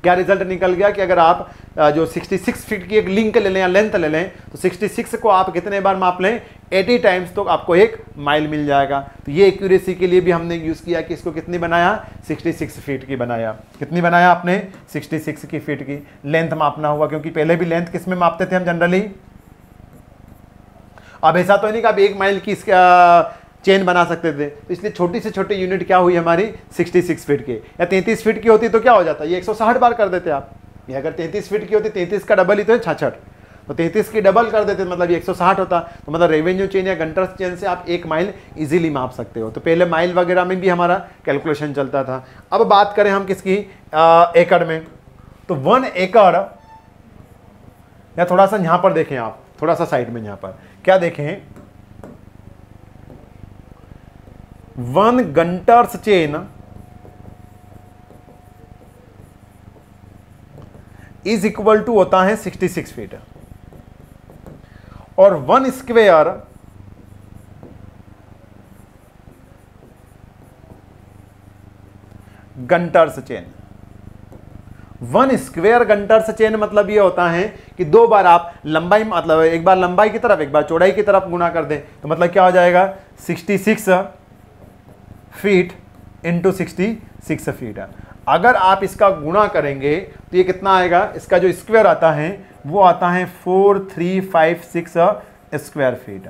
क्या रिजल्ट निकल गया कि अगर आप जो 66 फीट की एक लिंक ले लें या लेंथ ले लें, तो 66 को आप कितने बार माप लें? 80 टाइम्स, तो आपको 1 माइल मिल जाएगा। तो ये एक्यूरेसी के लिए भी हमने यूज़ किया कि इसको कितनी बनाया? 66 फीट की बनाया। कितनी बनाया आपने? 66 की फीट की लेंथ मापना हुआ, क्योंकि पहले भी लेंथ किस में मापते थे हम जनरली। अब ऐसा तो नहीं कि आप 1 माइल की चेन बना सकते थे। तो इसलिए छोटी से छोटी यूनिट क्या हुई हमारी 66 फीट की, या 33 फीट की होती तो क्या हो जाता, ये 160 बार कर देते आप। ये अगर 33 फीट की होती, 33 का डबल ही तो है 66, तो 33 की डबल कर देते मतलब ये 160 होता। तो मतलब रेवेन्यू चेन या गंटर्स चेन से आप 1 माइल इजीली माप सकते हो। तो पहले माइल वगैरह में भी हमारा कैलकुलेशन चलता था। अब बात करें हम किसकी, एकड़ में, तो 1 एकड़, या थोड़ा सा यहां पर देखें आप, थोड़ा सा साइड में यहां पर क्या देखें, 1 गंटर्स चेन इज इक्वल टू होता है 66 फीट, और 1 स्क्वेयर गंटर्स चेन, 1 स्क्वेयर गंटर्स चेन मतलब ये होता है कि 2 बार आप लंबाई, मतलब एक बार लंबाई की तरफ एक बार चौड़ाई की तरफ गुना कर दें, तो मतलब क्या हो जाएगा 66 फीट इंटू 66 फीट। अगर आप इसका गुणा करेंगे तो ये कितना आएगा, इसका जो स्क्वायर आता है वो आता है 4356 स्क्वायर फीट।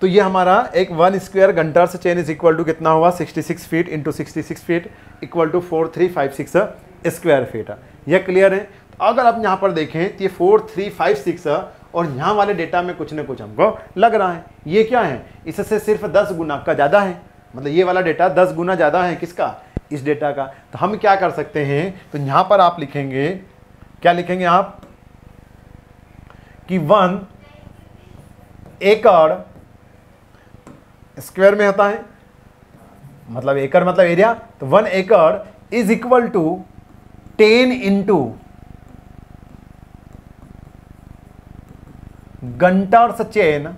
तो ये हमारा एक 1 square Gunter's chain is equal to कितना हुआ, 66 feet into 66 feet equal to 4356 square feet. यह क्लियर है। तो अगर आप यहाँ पर देखें तो ये 4356 और यहाँ वाले डेटा में कुछ ना कुछ हमको लग रहा है। ये क्या है, इससे सिर्फ 10 गुना का ज़्यादा है, मतलब ये वाला डेटा 10 गुना ज़्यादा है किसका, इस डेटा का। तो हम क्या कर सकते हैं, तो यहाँ पर आप लिखेंगे, क्या लिखेंगे आप, कि 1 एकड़ स्क्वायर में होता है, मतलब एकड़ मतलब एरिया, तो 1 एकड़ is equal to 10 into Gunter's chain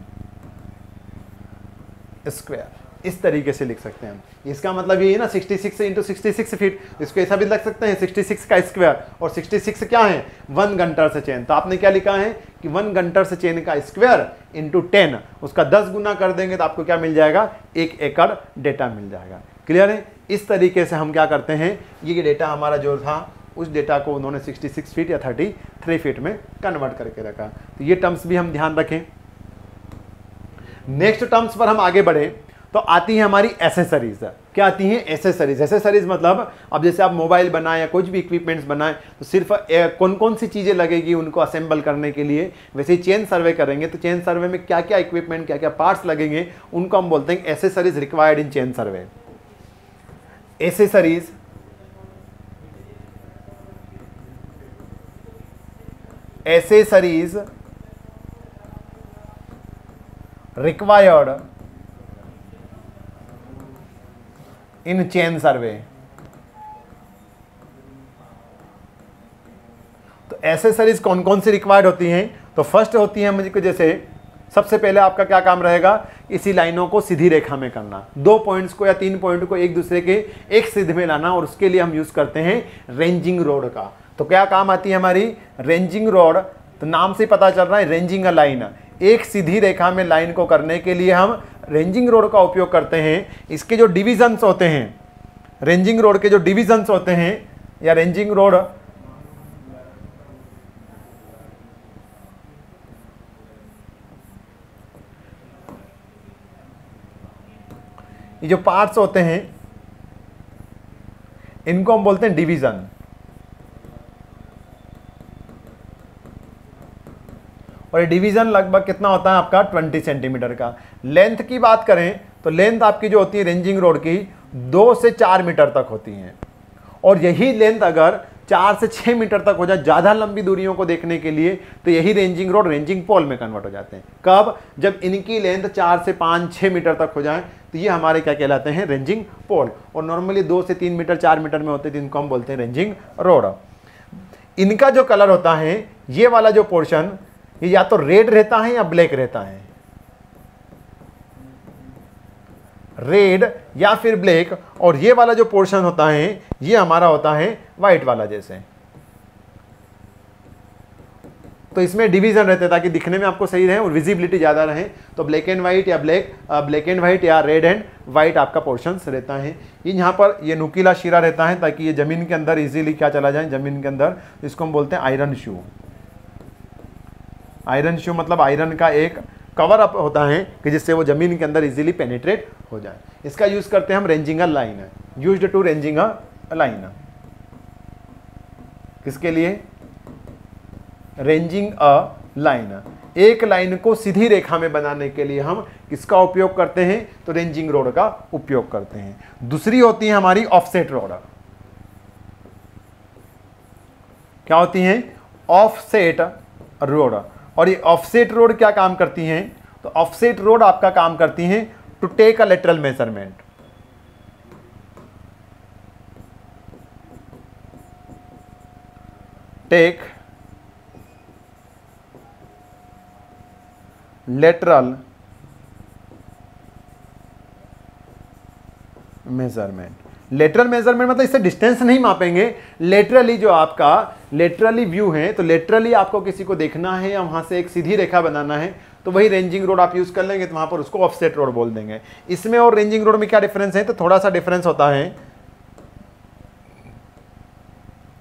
square. इस तरीके से लिख सकते हैं हम। इसका मतलब ये है ना 66 इंटू 66 फीट, इसको ऐसा भी लिख सकते हैं 66 का स्क्वायर, और 66 क्या है 1 गंटर्स चेन। तो आपने क्या लिखा है कि 1 गंटर्स चेन का स्क्वायर इंटू 10, उसका 10 गुना कर देंगे तो आपको क्या मिल जाएगा, 1 एकड़ डेटा मिल जाएगा। क्लियर है। इस तरीके से हम क्या करते हैं, ये डेटा हमारा जो था उस डेटा को उन्होंने 66 फीट या 33 फीट में कन्वर्ट करके रखा। तो ये टर्म्स भी हम ध्यान रखें। नेक्स्ट टर्म्स पर हम आगे बढ़े तो आती है हमारी एसेसरीज। क्या आती हैं, एसेसरीज। एसेसरीज मतलब अब जैसे आप मोबाइल बनाए या कुछ भी इक्विपमेंट्स बनाए तो सिर्फ कौन कौन सी चीज़ें लगेगी उनको असेंबल करने के लिए, वैसे ही चेन सर्वे करेंगे तो चेन सर्वे में क्या क्या इक्विपमेंट, क्या क्या पार्ट्स लगेंगे, उनको हम बोलते हैं accessories required in chain survey. Accessories accessories required in chain survey. तो एसेसरीज कौन कौन सी रिक्वायर्ड होती हैं, तो फर्स्ट होती है मुझे, जैसे सबसे पहले आपका क्या काम रहेगा, इसी लाइनों को सीधी रेखा में करना, 2 पॉइंट्स को या 3 पॉइंट को एक दूसरे के एक सिद्ध में लाना, और उसके लिए हम यूज करते हैं रेंजिंग रोड का। तो क्या काम आती है हमारी रेंजिंग रोड, तो नाम से पता चल रहा है रेंजिंग अ लाइन, एक सीधी रेखा में लाइन को करने के लिए हम रेंजिंग रोड का उपयोग करते हैं। इसके जो डिविजन्स होते हैं, रेंजिंग रोड के जो डिविजन्स होते हैं, या रेंजिंग रोड ये जो पार्ट्स होते हैं इनको हम बोलते हैं डिवीजन। और ये डिवीजन लगभग कितना होता है आपका 20 सेंटीमीटर का। लेंथ की बात करें तो लेंथ आपकी जो होती है रेंजिंग रोड की 2 से 4 मीटर तक होती है, और यही लेंथ अगर 4 से 6 मीटर तक हो जाए ज़्यादा लंबी दूरियों को देखने के लिए, तो यही रेंजिंग रोड रेंजिंग पोल में कन्वर्ट हो जाते हैं। कब, जब इनकी लेंथ 4 से 5-6 मीटर तक हो जाए तो ये हमारे क्या कहलाते हैं, रेंजिंग पोल। और नॉर्मली 2 से 3 मीटर 4 मीटर में होते हैं, जिनको हम बोलते हैं रेंजिंग रोड। इनका जो कलर होता है, ये वाला जो पोर्शन, ये या तो रेड रहता है या ब्लैक रहता है, रेड या फिर ब्लैक, और ये वाला जो पोर्शन होता है ये हमारा होता है व्हाइट वाला जैसे। तो इसमें डिवीजन रहते हैं ताकि दिखने में आपको सही रहे और विजिबिलिटी ज़्यादा रहे। तो ब्लैक एंड व्हाइट या ब्लैक एंड व्हाइट या रेड एंड व्हाइट आपका पोर्शन रहता है। ये यहाँ पर ये नुकीला शीरा रहता है ताकि ये ज़मीन के अंदर इजीली क्या चला जाए, ज़मीन के अंदर। इसको हम बोलते हैं आयरन शू। आयरन शू मतलब आयरन का एक कवर अप होता है कि जिससे वो जमीन के अंदर इजीली पेनिट्रेट हो जाए। इसका यूज करते हैं हम रेंजिंग अ लाइन है, used to ranging a line. किसके लिए? रेंजिंग अ लाइन, एक लाइन को सीधी रेखा में बनाने के लिए हम किसका उपयोग करते हैं? तो रेंजिंग रोड का उपयोग करते हैं। दूसरी होती है हमारी ऑफसेट रोड। क्या होती हैं? Offset road. और ये ऑफसेट रोड क्या काम करती हैं? तो ऑफसेट रोड आपका काम करती हैं to take a lateral measurement. Take lateral measurement. Lateral measurement मतलब इससे डिस्टेंस नहीं मापेंगे, लेटरली जो आपका लेटरली व्यू है, तो लेटरली आपको किसी को देखना है या वहां से एक सीधी रेखा बनाना है, तो वही रेंजिंग रोड आप यूज कर लेंगे, तो वहां पर उसको ऑफसेट रोड बोल देंगे। इसमें और रेंजिंग रोड में क्या डिफरेंस है? तो थोड़ा सा डिफरेंस होता है।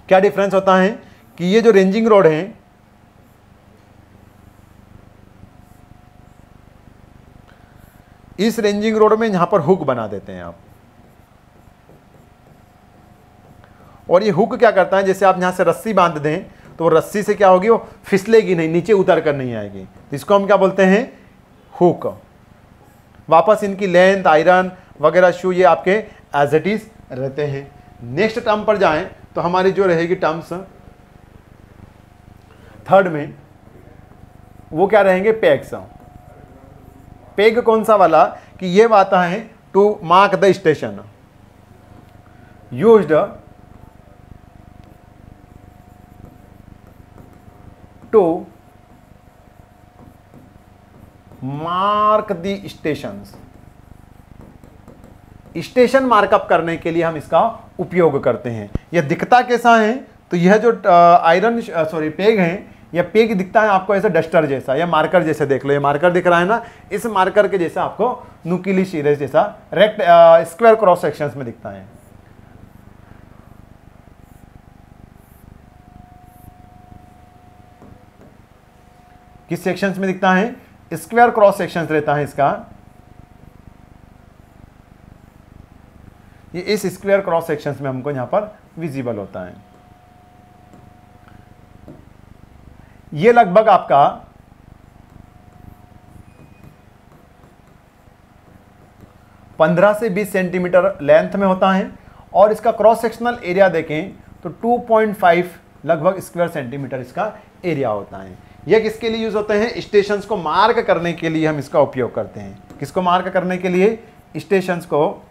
क्या डिफरेंस होता है कि ये जो रेंजिंग रोड है, इस रेंजिंग रोड में यहां पर हुक बना देते हैं आप, और ये हुक क्या करता है, जैसे आप यहां से रस्सी बांध दें तो वो रस्सी से क्या होगी, वो फिसलेगी नहीं, नीचे उतर कर नहीं आएगी। तो इसको हम क्या बोलते हैं? हुक। वापस इनकी लेंथ, आयरन वगैरह शू ये आपके एज इट इज रहते हैं। नेक्स्ट टर्म पर जाएं तो हमारी जो रहेगी टर्म्स थर्ड में, वो क्या रहेंगे? पेग्स। पेग कौन सा वाला? कि ये आता है to mark the station, used to mark the stations. Station markup करने के लिए हम इसका उपयोग करते हैं। यह दिखता कैसा है? तो यह जो आयरन पेग है, यह पेग दिखता है आपको ऐसे डस्टर जैसा या मार्कर जैसे। देख लो, ये मार्कर दिख रहा है ना, इस मार्कर के जैसा आपको नुकीली शीरे जैसा रेक्ट स्क्वायर क्रॉस सेक्शंस में दिखता है। किस सेक्शंस में दिखता है? स्क्वायर क्रॉस सेक्शंस रहता है इसका। ये इस स्क्वायर क्रॉस सेक्शंस में हमको यहां पर विजिबल होता है। ये लगभग आपका 15 से 20 सेंटीमीटर लेंथ में होता है, और इसका क्रॉस सेक्शनल एरिया देखें तो 2.5 लगभग स्क्वायर सेंटीमीटर इसका एरिया होता है। यह किसके लिए यूज होते हैं? स्टेशंस को मार्क करने के लिए हम इसका उपयोग करते हैं। किसको मार्क करने के लिए? स्टेशंस को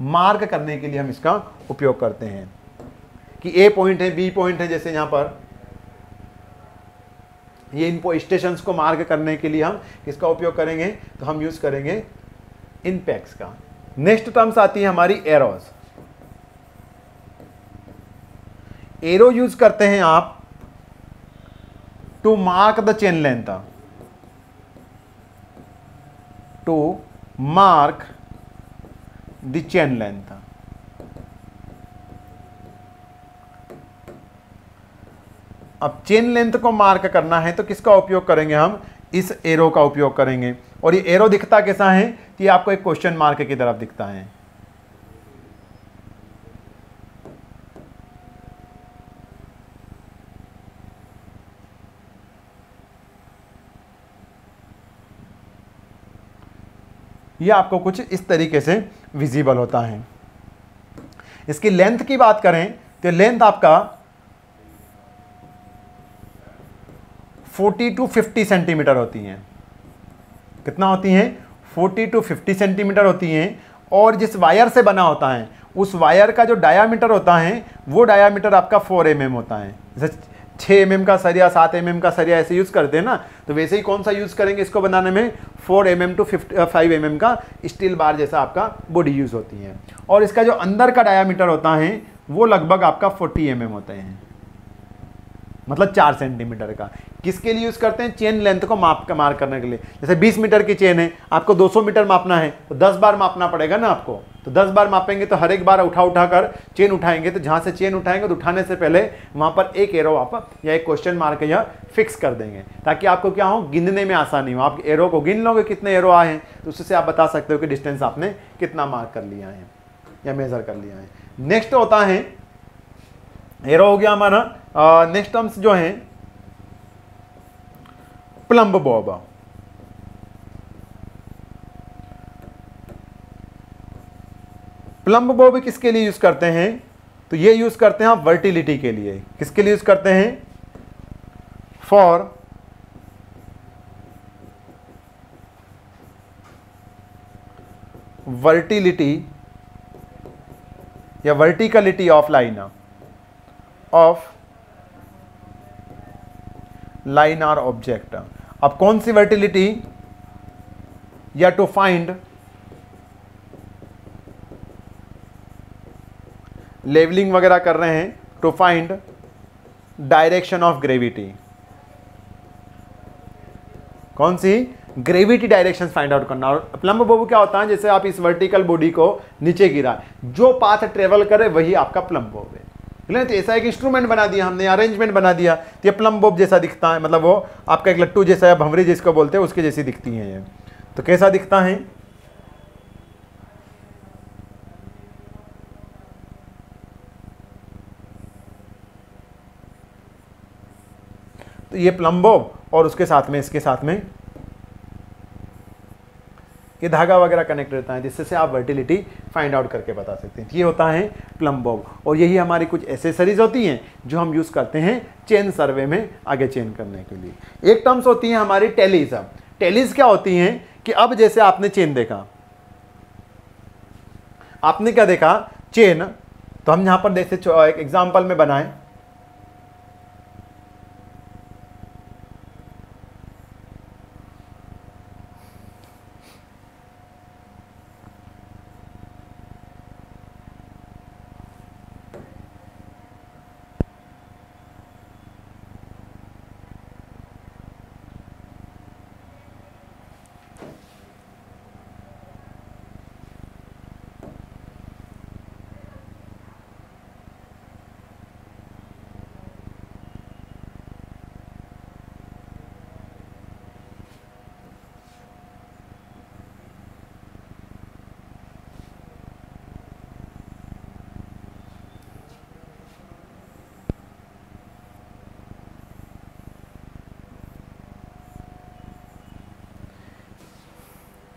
मार्क करने के लिए हम इसका उपयोग करते हैं कि ए पॉइंट है, बी पॉइंट है, जैसे यहां पर ये इन स्टेशंस को मार्क करने के लिए हम किसका उपयोग करेंगे? तो हम यूज करेंगे इन पेग्स का। नेक्स्ट टर्म्स आती है हमारी एरोज। एरो यूज करते हैं आप to mark the chain length, to mark the chain length. अब चेन लेंथ को मार्क करना है तो किसका उपयोग करेंगे? हम इस एरो का उपयोग करेंगे। और ये एरो दिखता कैसा है? कि आपको एक क्वेश्चन मार्क की तरफ दिखता है। ये आपको कुछ इस तरीके से विजिबल होता है। इसकी लेंथ की बात करें तो लेंथ आपका 40 to 50 सेंटीमीटर होती हैं। कितना होती हैं? 40 to 50 सेंटीमीटर होती हैं। और जिस वायर से बना होता है उस वायर का जो डायामीटर होता है वो डायामीटर आपका 4 mm होता है। जैसे 6 mm का सरिया, 7 mm का सरिया ऐसे यूज़ करते हैं ना, तो वैसे ही कौन सा यूज़ करेंगे इसको बनाने में? 4 mm to 5 mm का स्टील बार जैसा आपका बॉडी यूज़ होती है। और इसका जो अंदर का डायामीटर होता है वो लगभग आपका 40 mm होते हैं। मतलब 4 सेंटीमीटर का। किसके लिए यूज़ करते हैं? चेन लेंथ को मार्क करने के लिए। जैसे 20 मीटर की चेन है, आपको 200 मीटर मापना है तो 10 बार मापना पड़ेगा ना आपको। तो 10 बार मापेंगे तो हर एक बार उठा कर चेन उठाएंगे, तो जहाँ से चेन उठाएंगे तो उठाने से पहले वहाँ पर एक एरो आप या एक क्वेश्चन मार्क या फिक्स कर देंगे, ताकि आपको क्या हो, गिनने में आसानी हो। आप एरो को गिन लोगे कितने एरो आए हैं, तो उससे आप बता सकते हो कि डिस्टेंस आपने कितना मार्क कर लिया है या मेजर कर लिया है। नेक्स्ट होता है, एरो हो गया हमारा। नेक्स्ट टर्म्स जो है प्लम्ब बॉब। प्लम्ब बॉब किसके लिए यूज करते हैं? तो ये यूज करते हैं आप वर्टिलिटी के लिए। किसके लिए यूज करते हैं? फॉर वर्टिलिटी या वर्टिकलिटी ऑफ लाइन और ऑब्जेक्ट। अब कौन सी वर्टिलिटी? या टू फाइंड लेवलिंग वगैरह कर रहे हैं, to find direction of gravity. कौन सी? ग्रेविटी डायरेक्शन फाइंड आउट करना। और प्लम्ब बॉब क्या होता है? जैसे आप इस वर्टिकल बॉडी को नीचे गिरा, जो पाथ ट्रेवल करे वही आपका प्लम्ब बॉब है। तो ऐसा एक इंस्ट्रूमेंट बना दिया हमने, अरेंजमेंट बना दिया, तो ये प्लम्ब बॉब जैसा दिखता है। मतलब वो आपका एक लट्टू जैसा है, भंवरी जिसको बोलते हैं, उसके जैसी दिखती है ये। तो कैसा दिखता है? तो ये प्लम्ब बॉब और उसके साथ में, इसके साथ में ये धागा वगैरह कनेक्ट रहता है, जिससे से आप वर्टिलिटी फाइंड आउट करके बता सकते हैं। ये होता है प्लम्ब बॉब। और यही हमारी कुछ एसेसरीज होती हैं जो हम यूज़ करते हैं चेन सर्वे में आगे चेन करने के लिए। एक टर्म्स होती हैं हमारी टेलीज। टेलीज क्या होती हैं कि अब जैसे आपने चेन देखा, आपने क्या देखा? चेन। तो हम यहाँ पर जैसे एक एग्जाम्पल में बनाएं,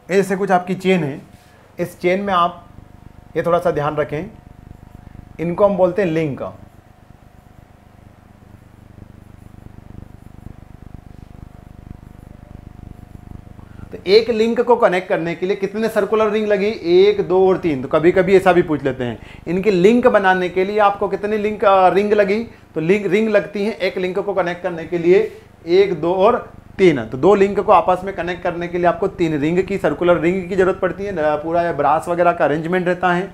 ऐसे कुछ आपकी चेन है। इस चेन में आप ये थोड़ा सा ध्यान रखें, इनको हम बोलते हैं लिंक। तो एक लिंक को कनेक्ट करने के लिए कितने सर्कुलर रिंग लगी? 1, 2 और 3। तो कभी कभी ऐसा भी पूछ लेते हैं, इनकी लिंक बनाने के लिए आपको कितनी रिंग लगी? तो रिंग लगती है एक लिंक को कनेक्ट करने के लिए 1, 2 और 3। तो 2 लिंक को आपस में कनेक्ट करने के लिए आपको 3 रिंग की, सर्कुलर रिंग की जरूरत पड़ती है। पूरा ब्रास वगैरह का अरेंजमेंट रहता है।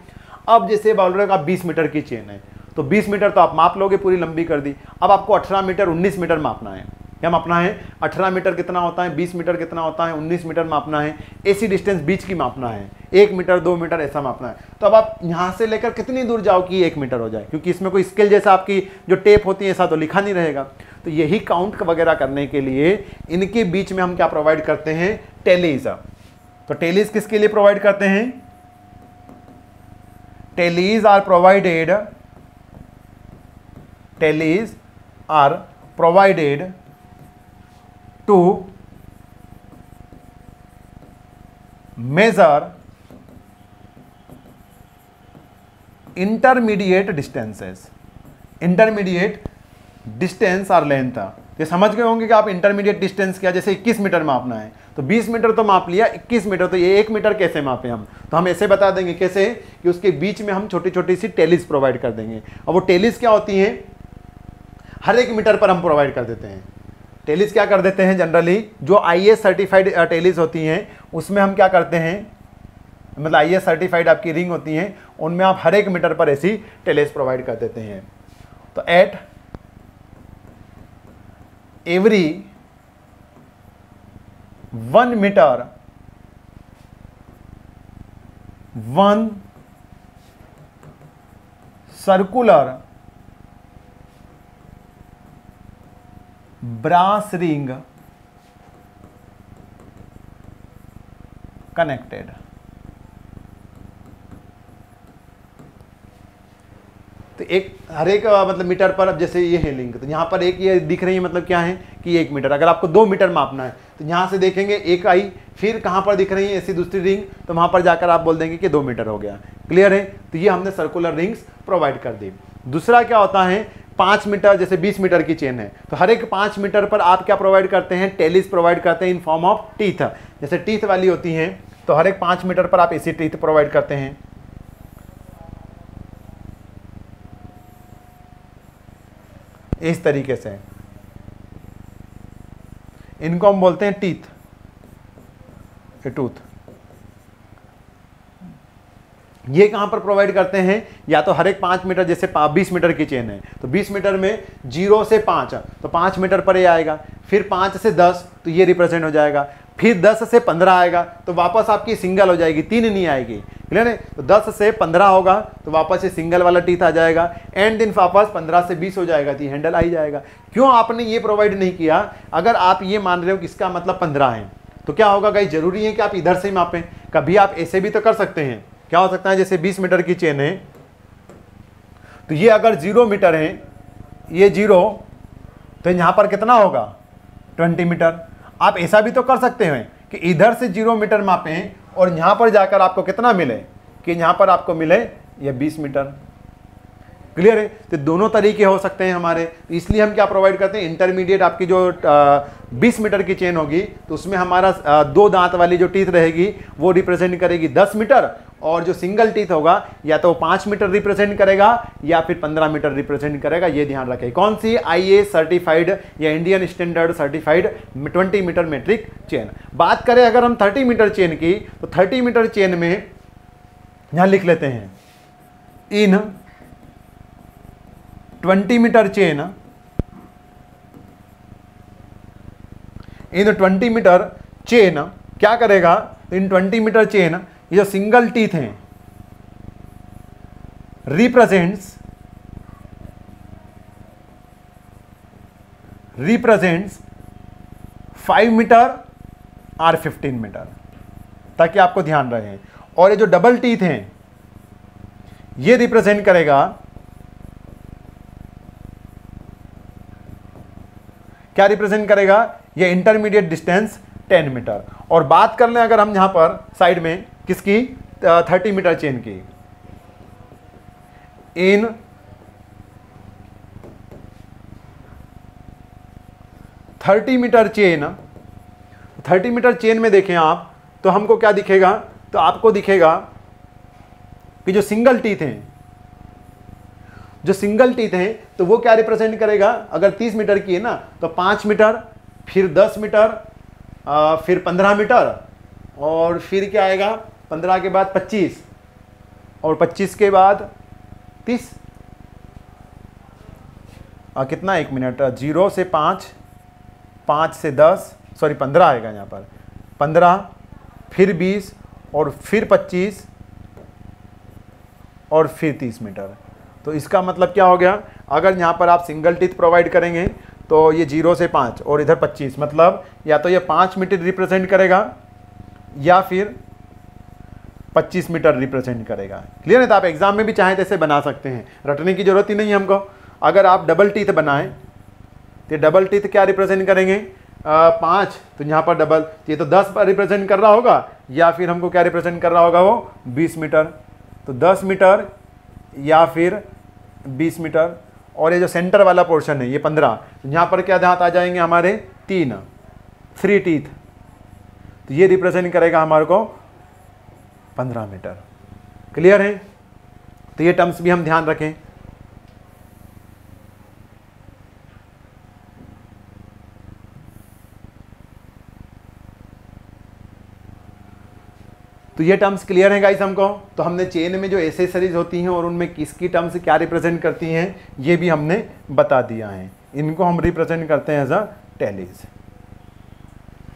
अब जैसे बोल रहे हो आप 20 मीटर की चेन है, तो 20 मीटर तो आप माप लोगे, पूरी लंबी कर दी। अब आपको 18 मीटर 19 मीटर मापना है। क्या मापना है? 18 मीटर कितना होता है, 20 मीटर कितना होता है, 19 मीटर मापना है। ऐसी डिस्टेंस बीच की मापना है, 1 मीटर 2 मीटर ऐसा मापना है। तो अब आप यहाँ से लेकर कितनी दूर जाओ कि 1 मीटर हो जाए, क्योंकि इसमें कोई स्केल जैसा आपकी जो टेप होती है ऐसा तो लिखा नहीं रहेगा। तो यही काउंट वगैरह करने के लिए इनके बीच में हम क्या प्रोवाइड करते हैं? टेलीज। तो टेलीज किसके लिए प्रोवाइड करते हैं? टेलीज are provided to measure intermediate distances, intermediate distance और लेंथ। ये समझ गए होंगे कि आप इंटरमीडिएट डिस्टेंस क्या, जैसे 21 मीटर मापना है तो 20 मीटर तो माप लिया, 21 मीटर तो ये 1 मीटर कैसे मापे हम? तो हम ऐसे बता देंगे कैसे कि उसके बीच में हम छोटी छोटी सी टेलीज प्रोवाइड कर देंगे। और वो टेलीज क्या होती हैं? हर 1 मीटर पर हम प्रोवाइड कर देते हैं। टेलीज क्या कर देते हैं जनरली, जो IAS सर्टिफाइड टेलीज होती हैं उसमें हम क्या करते हैं, मतलब IAS सर्टिफाइड आपकी रिंग होती हैं, उनमें आप हर 1 मीटर पर ऐसी टेलीज प्रोवाइड कर देते हैं। तो at every 1 metre 1 circular brass ring connected. तो एक हर एक मतलब मीटर पर, अब जैसे ये है लिंक, तो यहाँ पर एक ये दिख रही है, मतलब क्या है कि 1 मीटर। अगर आपको 2 मीटर मापना है तो यहाँ से देखेंगे एक आई, फिर कहाँ पर दिख रही है ऐसी दूसरी रिंग, तो वहाँ पर जाकर आप बोल देंगे कि 2 मीटर हो गया। क्लियर है? तो ये हमने सर्कुलर रिंग्स प्रोवाइड कर दी। दूसरा क्या होता है, 5 मीटर, जैसे 20 मीटर की चेन है तो हर एक 5 मीटर पर आप क्या प्रोवाइड करते हैं, टेलिस प्रोवाइड करते हैं इन फॉर्म ऑफ टीथ। जैसे टीथ वाली होती हैं तो हर एक 5 मीटर पर आप ऐसी टीथ प्रोवाइड करते हैं। इस तरीके से इनको हम बोलते हैं टीथ, टूथ। ये कहां पर प्रोवाइड करते हैं, या तो हर एक 5 मीटर, जैसे 20 मीटर की चेन है तो 20 मीटर में 0 से 5 तो 5 मीटर पर ये आएगा, फिर 5 से 10 तो ये रिप्रेजेंट हो जाएगा, फिर 10 से 15 आएगा तो वापस आपकी सिंगल हो जाएगी, 3 नहीं आएगी। क्लियर है? तो 10 से 15 होगा तो वापस ये सिंगल वाला टीथ आ जाएगा, एंड दिन वापस 15 से 20 हो जाएगा तो ये हैंडल आ ही जाएगा। क्यों आपने ये प्रोवाइड नहीं किया? अगर आप ये मान रहे हो कि इसका मतलब 15 है तो क्या होगा गाइस, जरूरी है कि आप इधर से ही मापें। कभी आप ऐसे भी तो कर सकते हैं। क्या हो सकता है, जैसे 20 मीटर की चेन है तो ये अगर 0 मीटर है, ये 0, तो यहां पर कितना होगा, 20 मीटर। आप ऐसा भी तो कर सकते हैं कि इधर से 0 मीटर मापें और यहां पर जाकर आपको कितना मिले, कि यहां पर आपको मिले ये 20 मीटर। क्लियर है? तो दोनों तरीके हो सकते हैं हमारे, इसलिए हम क्या प्रोवाइड करते हैं, इंटरमीडिएट आपकी जो 20 मीटर की चेन होगी तो उसमें हमारा 2 दांत वाली जो टीथ रहेगी वो रिप्रेजेंट करेगी 10 मीटर, और जो सिंगल टीथ होगा या तो 5 मीटर रिप्रेजेंट करेगा या फिर 15 मीटर रिप्रेजेंट करेगा। ये ध्यान रखें। कौन सी, IA सर्टिफाइड या Indian standard certified 20 metre metric chain. बात करें अगर हम 30 मीटर चेन की, तो 30 मीटर चेन में यहां लिख लेते हैं, इन 20 मीटर चेन, इन 20 मीटर चेन क्या करेगा, इन 20 मीटर चेन ये जो सिंगल टीथ हैं रिप्रेजेंट्स 5 मीटर और 15 मीटर, ताकि आपको ध्यान रहे। और ये जो डबल टीथ हैं ये रिप्रेजेंट करेगा, क्या रिप्रेजेंट करेगा, ये इंटरमीडिएट डिस्टेंस 10 मीटर। और बात कर लें अगर हम यहां पर साइड में किसकी, 30 मीटर चेन की, इन 30 मीटर चेन, 30 मीटर चेन में देखें आप तो हमको क्या दिखेगा, तो आपको दिखेगा कि जो सिंगल टीथ हैं, जो सिंगल टीथ हैं तो वो क्या रिप्रेजेंट करेगा, अगर 30 मीटर की है ना तो 5 मीटर, फिर 10 मीटर, फिर 15 मीटर, और फिर क्या आएगा, 15 के बाद 25, और 25 के बाद 30, कितना, 1 मिनट, 0 से 5, 5 से 10, सॉरी 15 आएगा यहाँ पर, 15, फिर 20, और फिर 25, और फिर 30 मीटर। तो इसका मतलब क्या हो गया, अगर यहाँ पर आप सिंगल टीथ प्रोवाइड करेंगे तो ये 0 से 5 और इधर 25, मतलब या तो ये 5 मीटर रिप्रेजेंट करेगा या फिर 25 मीटर रिप्रेजेंट करेगा। क्लियर है? तो आप एग्जाम में भी चाहें तो ऐसे बना सकते हैं, रटने की जरूरत ही नहीं है हमको। अगर आप डबल टीथ बनाएं तो डबल टीथ क्या रिप्रेजेंट करेंगे, 5, तो यहाँ पर डबल, ये तो 10 पर रिप्रेजेंट कर रहा होगा, या फिर हमको क्या रिप्रेजेंट कर रहा होगा, वो 20 मीटर। तो 10 मीटर या फिर 20 मीटर, और ये जो सेंटर वाला पोर्शन है ये 15, तो यहाँ पर क्या दांत आ जाएंगे हमारे, 3 टीथ, तो ये रिप्रेजेंट करेगा हमारे को 15 मीटर। क्लियर है? तो ये टर्म्स भी हम ध्यान रखें। तो ये टर्म्स क्लियर है गाइस हमको। तो हमने चेन में जो एसेसरीज होती हैं और उनमें किसकी टर्म्स क्या रिप्रेजेंट करती हैं ये भी हमने बता दिया है। इनको हम रिप्रेजेंट करते हैं एज अ टेलीज।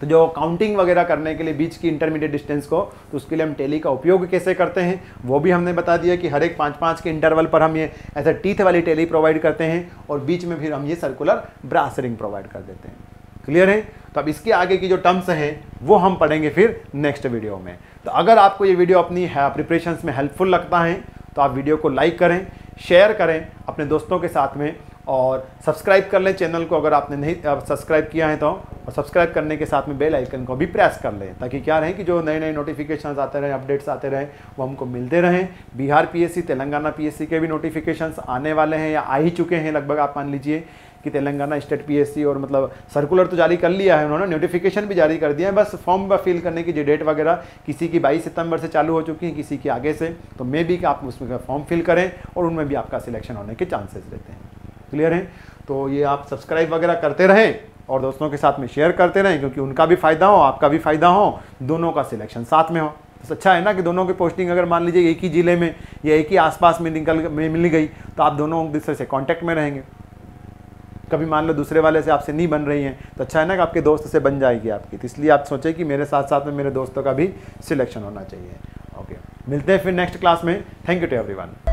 तो जो काउंटिंग वगैरह करने के लिए बीच की इंटरमीडिएट डिस्टेंस को, तो उसके लिए हम टेली का उपयोग कैसे करते हैं वो भी हमने बता दिया कि हर एक 5-5 के इंटरवल पर हम ये ऐसे टीथ वाली टेली प्रोवाइड करते हैं और बीच में फिर हम ये सर्कुलर ब्रास रिंग प्रोवाइड कर देते हैं। क्लियर है? तो अब इसके आगे की जो टर्म्स हैं वो हम पढ़ेंगे फिर नेक्स्ट वीडियो में। तो अगर आपको ये वीडियो अपनी प्रिपरेशंस में हेल्पफुल लगता है तो आप वीडियो को लाइक करें, शेयर करें अपने दोस्तों के साथ में, और सब्सक्राइब कर लें चैनल को अगर आपने नहीं सब्सक्राइब किया है तो, और सब्सक्राइब करने के साथ में बेल आइकन को भी प्रेस कर लें, ताकि क्या रहे कि जो नए नए नोटिफिकेशंस आते रहें, अपडेट्स आते रहें, वो हमको मिलते रहें। बिहार पीएससी, तेलंगाना पीएससी के भी नोटिफिकेशंस आने वाले हैं या आ ही चुके हैं लगभग। आप मान लीजिए कि तेलंगाना स्टेट पीएससी और मतलब सर्कुलर तो जारी कर लिया है उन्होंने, नोटिफिकेशन भी जारी कर दिया है, बस फॉर्म फिल करने की जो डेट वगैरह किसी की 22 सितंबर से चालू हो चुकी है, किसी की आगे से। तो मे भी कि आप उसमें फॉर्म फिल करें और उनमें भी आपका सिलेक्शन होने के चांसेस रहते हैं। क्लियर है? तो ये आप सब्सक्राइब वगैरह करते रहें और दोस्तों के साथ में शेयर करते रहें, क्योंकि उनका भी फायदा हो, आपका भी फायदा हो, दोनों का सिलेक्शन साथ में हो। तो अच्छा है ना कि दोनों की पोस्टिंग अगर मान लीजिए एक ही जिले में या एक ही आसपास में मिल गई तो आप दोनों एक दूसरे से कांटेक्ट में रहेंगे। कभी मान लो दूसरे वाले से आपसे नहीं बन रही हैं तो अच्छा है ना कि आपके दोस्त से बन जाएगी आपकी। तो इसलिए आप सोचें कि मेरे साथ साथ में मेरे दोस्तों का भी सिलेक्शन होना चाहिए। ओके, मिलते हैं फिर नेक्स्ट क्लास में। Thank you to everyone.